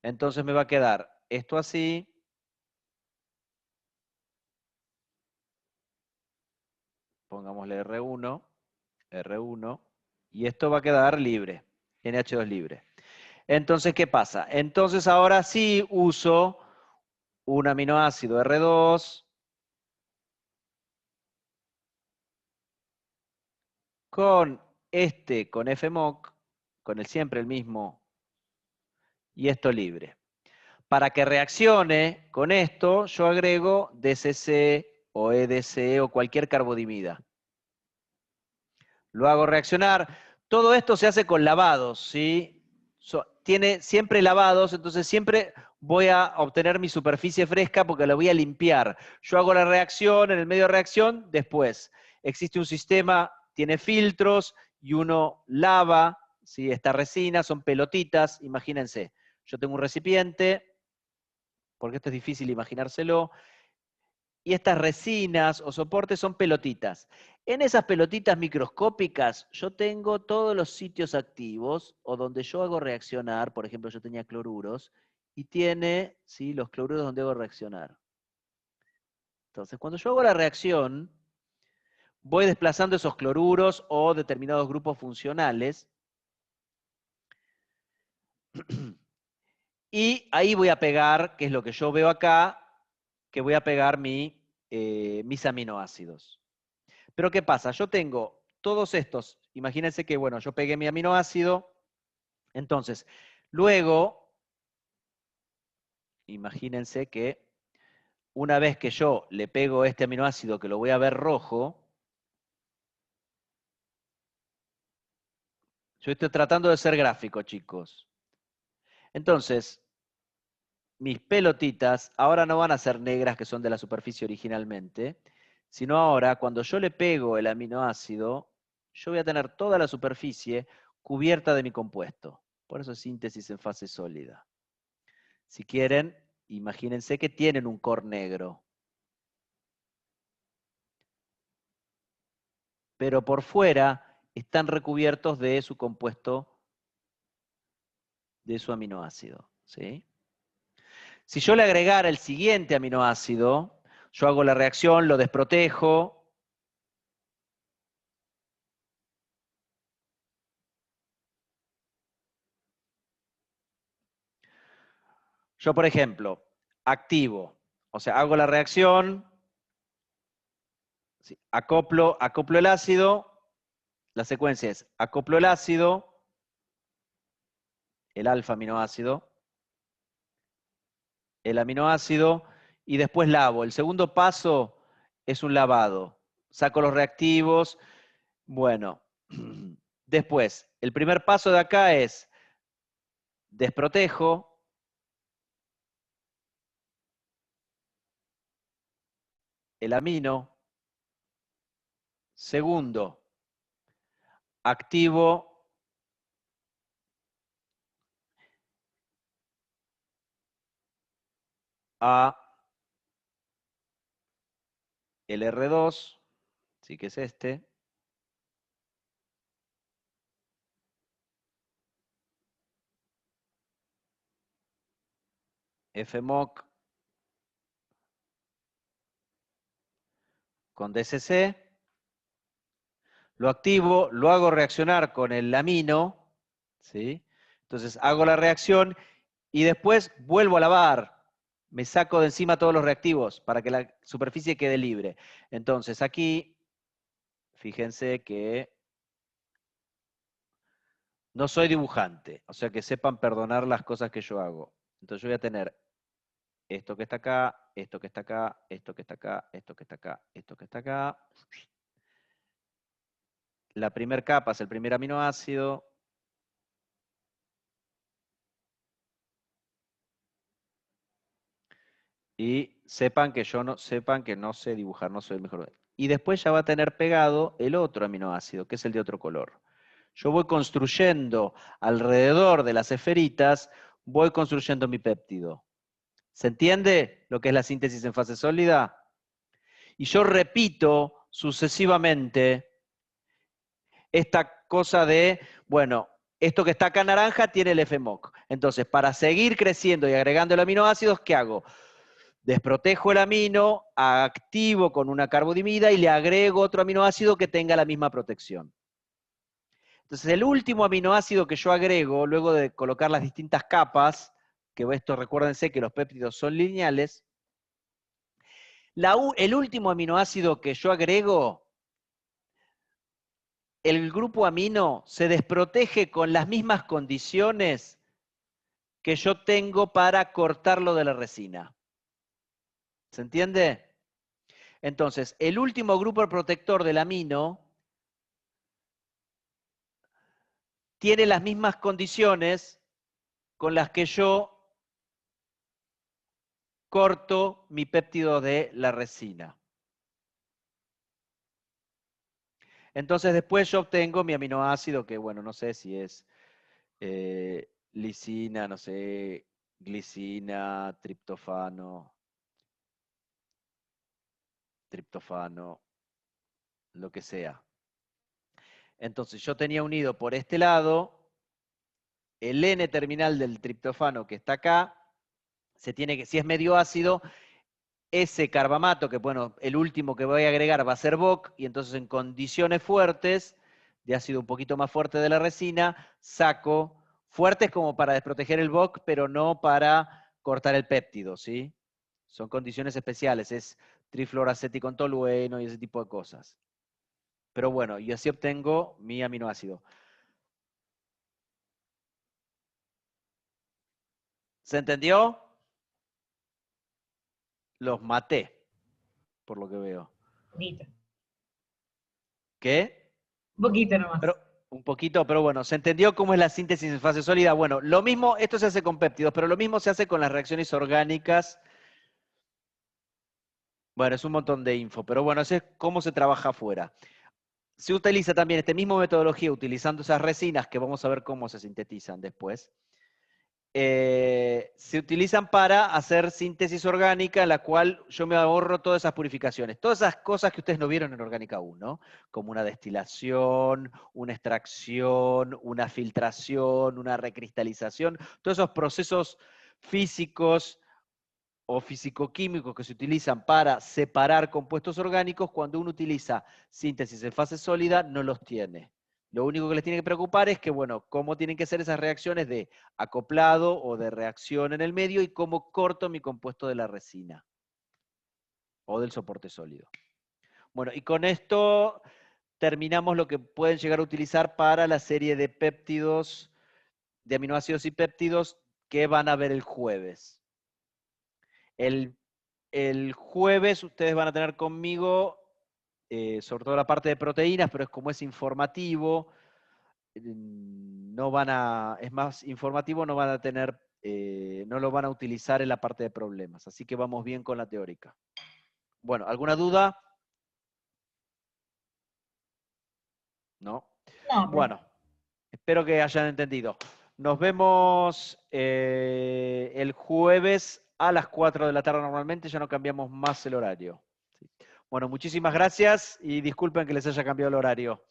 Entonces me va a quedar esto así. Pongámosle R1, R1. Y esto va a quedar libre, NH2 libre. Entonces, ¿qué pasa? Entonces ahora sí uso un aminoácido R2 con con FMOC, con siempre el mismo, y esto libre. Para que reaccione con esto, yo agrego DCC o EDC o cualquier carbodimida. Lo hago reaccionar. Todo esto se hace con lavados, ¿sí? Tiene siempre lavados, entonces siempre voy a obtener mi superficie fresca porque la voy a limpiar. Yo hago la reacción, en el medio de reacción, después. Existe un sistema, tiene filtros y uno lava, ¿sí? Esta resina, son pelotitas, imagínense. Yo tengo un recipiente, porque esto es difícil imaginárselo, y estas resinas o soportes son pelotitas. En esas pelotitas microscópicas yo tengo todos los sitios activos o donde yo hago reaccionar, por ejemplo yo tenía cloruros, y tiene, ¿sí?, los cloruros donde hago reaccionar. Entonces cuando yo hago la reacción, voy desplazando esos cloruros o determinados grupos funcionales, y ahí voy a pegar, que es lo que yo veo acá, que voy a pegar mis aminoácidos. Pero ¿qué pasa? Yo tengo todos estos, imagínense que, bueno, yo pegué mi aminoácido, entonces, luego, imagínense que una vez que yo le pego este aminoácido, que lo voy a ver rojo, yo estoy tratando de ser gráfico, chicos. Entonces, mis pelotitas ahora no van a ser negras, que son de la superficie originalmente, sino ahora, cuando yo le pego el aminoácido, yo voy a tener toda la superficie cubierta de mi compuesto. Por eso es síntesis en fase sólida. Si quieren, imagínense que tienen un core negro. Pero por fuera están recubiertos de su compuesto, de su aminoácido, ¿sí? Si yo le agregara el siguiente aminoácido, yo hago la reacción, lo desprotejo. Yo, por ejemplo, activo, o sea, hago la reacción, ¿sí?, acoplo el ácido, la secuencia es acoplo el ácido, el alfa aminoácido, el aminoácido, y después lavo. El segundo paso es un lavado. Saco los reactivos. Bueno, después, el primer paso de acá es desprotejo. el amino. Segundo, activo a el R2, sí que es este. FMOC con DCC. Lo activo, lo hago reaccionar con el amino, ¿sí? Entonces hago la reacción y después vuelvo a lavar. Me saco de encima todos los reactivos para que la superficie quede libre. Entonces aquí, fíjense que no soy dibujante, o sea que sepan perdonar las cosas que yo hago. Entonces yo voy a tener esto que está acá, esto que está acá, esto que está acá, esto que está acá, esto que está acá. La primera capa es el primer aminoácido. Y sepan que no sé dibujar, no soy el mejor. Y después ya va a tener pegado el otro aminoácido, que es el de otro color. Yo voy construyendo alrededor de las esferitas, voy construyendo mi péptido. ¿Se entiende lo que es la síntesis en fase sólida? Y yo repito sucesivamente esta cosa de, bueno, esto que está acá naranja tiene el FMOC. Entonces, para seguir creciendo y agregando el aminoácidos, ¿qué hago? Desprotejo el amino, activo con una carbodimida y le agrego otro aminoácido que tenga la misma protección. Entonces, el último aminoácido que yo agrego, luego de colocar las distintas capas, que esto recuérdense que los péptidos son lineales, el último aminoácido que yo agrego, el grupo amino se desprotege con las mismas condiciones que yo tengo para cortarlo de la resina. ¿Se entiende? Entonces, el último grupo protector del amino tiene las mismas condiciones con las que yo corto mi péptido de la resina. Entonces después yo obtengo mi aminoácido, que bueno, no sé si es lisina, no sé, glicina, triptofano, lo que sea. Entonces yo tenía unido por este lado el N-terminal del triptofano que está acá, si es medio ácido, ese carbamato, que bueno, el último que voy a agregar va a ser BOC, y entonces en condiciones fuertes, de ácido un poquito más fuerte de la resina, saco, fuertes como para desproteger el BOC, pero no para cortar el péptido, ¿sí? Son condiciones especiales, es trifluoracético en tolueno y ese tipo de cosas. Pero bueno, y así obtengo mi aminoácido. ¿Se entendió? Los maté, por lo que veo. Poquito. ¿Qué? Un poquito nomás. Un poquito, pero bueno, ¿se entendió cómo es la síntesis en fase sólida? Bueno, lo mismo, esto se hace con péptidos, pero lo mismo se hace con las reacciones orgánicas. Bueno, es un montón de info, pero bueno, eso es cómo se trabaja afuera. Se utiliza también esta misma metodología utilizando esas resinas, que vamos a ver cómo se sintetizan después. Se utilizan para hacer síntesis orgánica, en la cual yo me ahorro todas esas purificaciones. Todas esas cosas que ustedes no vieron en Orgánica 1, como una destilación, una extracción, una filtración, una recristalización, todos esos procesos físicos o físico-químicos que se utilizan para separar compuestos orgánicos, cuando uno utiliza síntesis en fase sólida, no los tiene. Lo único que les tiene que preocupar es que, bueno, cómo tienen que ser esas reacciones de acoplado o de reacción en el medio y cómo corto mi compuesto de la resina o del soporte sólido. Bueno, y con esto terminamos lo que pueden llegar a utilizar para la serie de péptidos, de aminoácidos y péptidos que van a ver el jueves. El jueves ustedes van a tener conmigo, sobre todo la parte de proteínas, pero como es informativo, es más informativo, no van a tener, no lo van a utilizar en la parte de problemas. Así que vamos bien con la teórica. Bueno, ¿alguna duda? No. No, Bueno, espero que hayan entendido. Nos vemos el jueves a las 4 de la tarde normalmente, ya no cambiamos más el horario. Bueno, muchísimas gracias y disculpen que les haya cambiado el horario.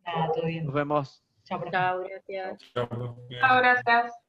nada, todo bien. Nos vemos. Chao, profe. Chao, gracias. Chao. Chao, gracias.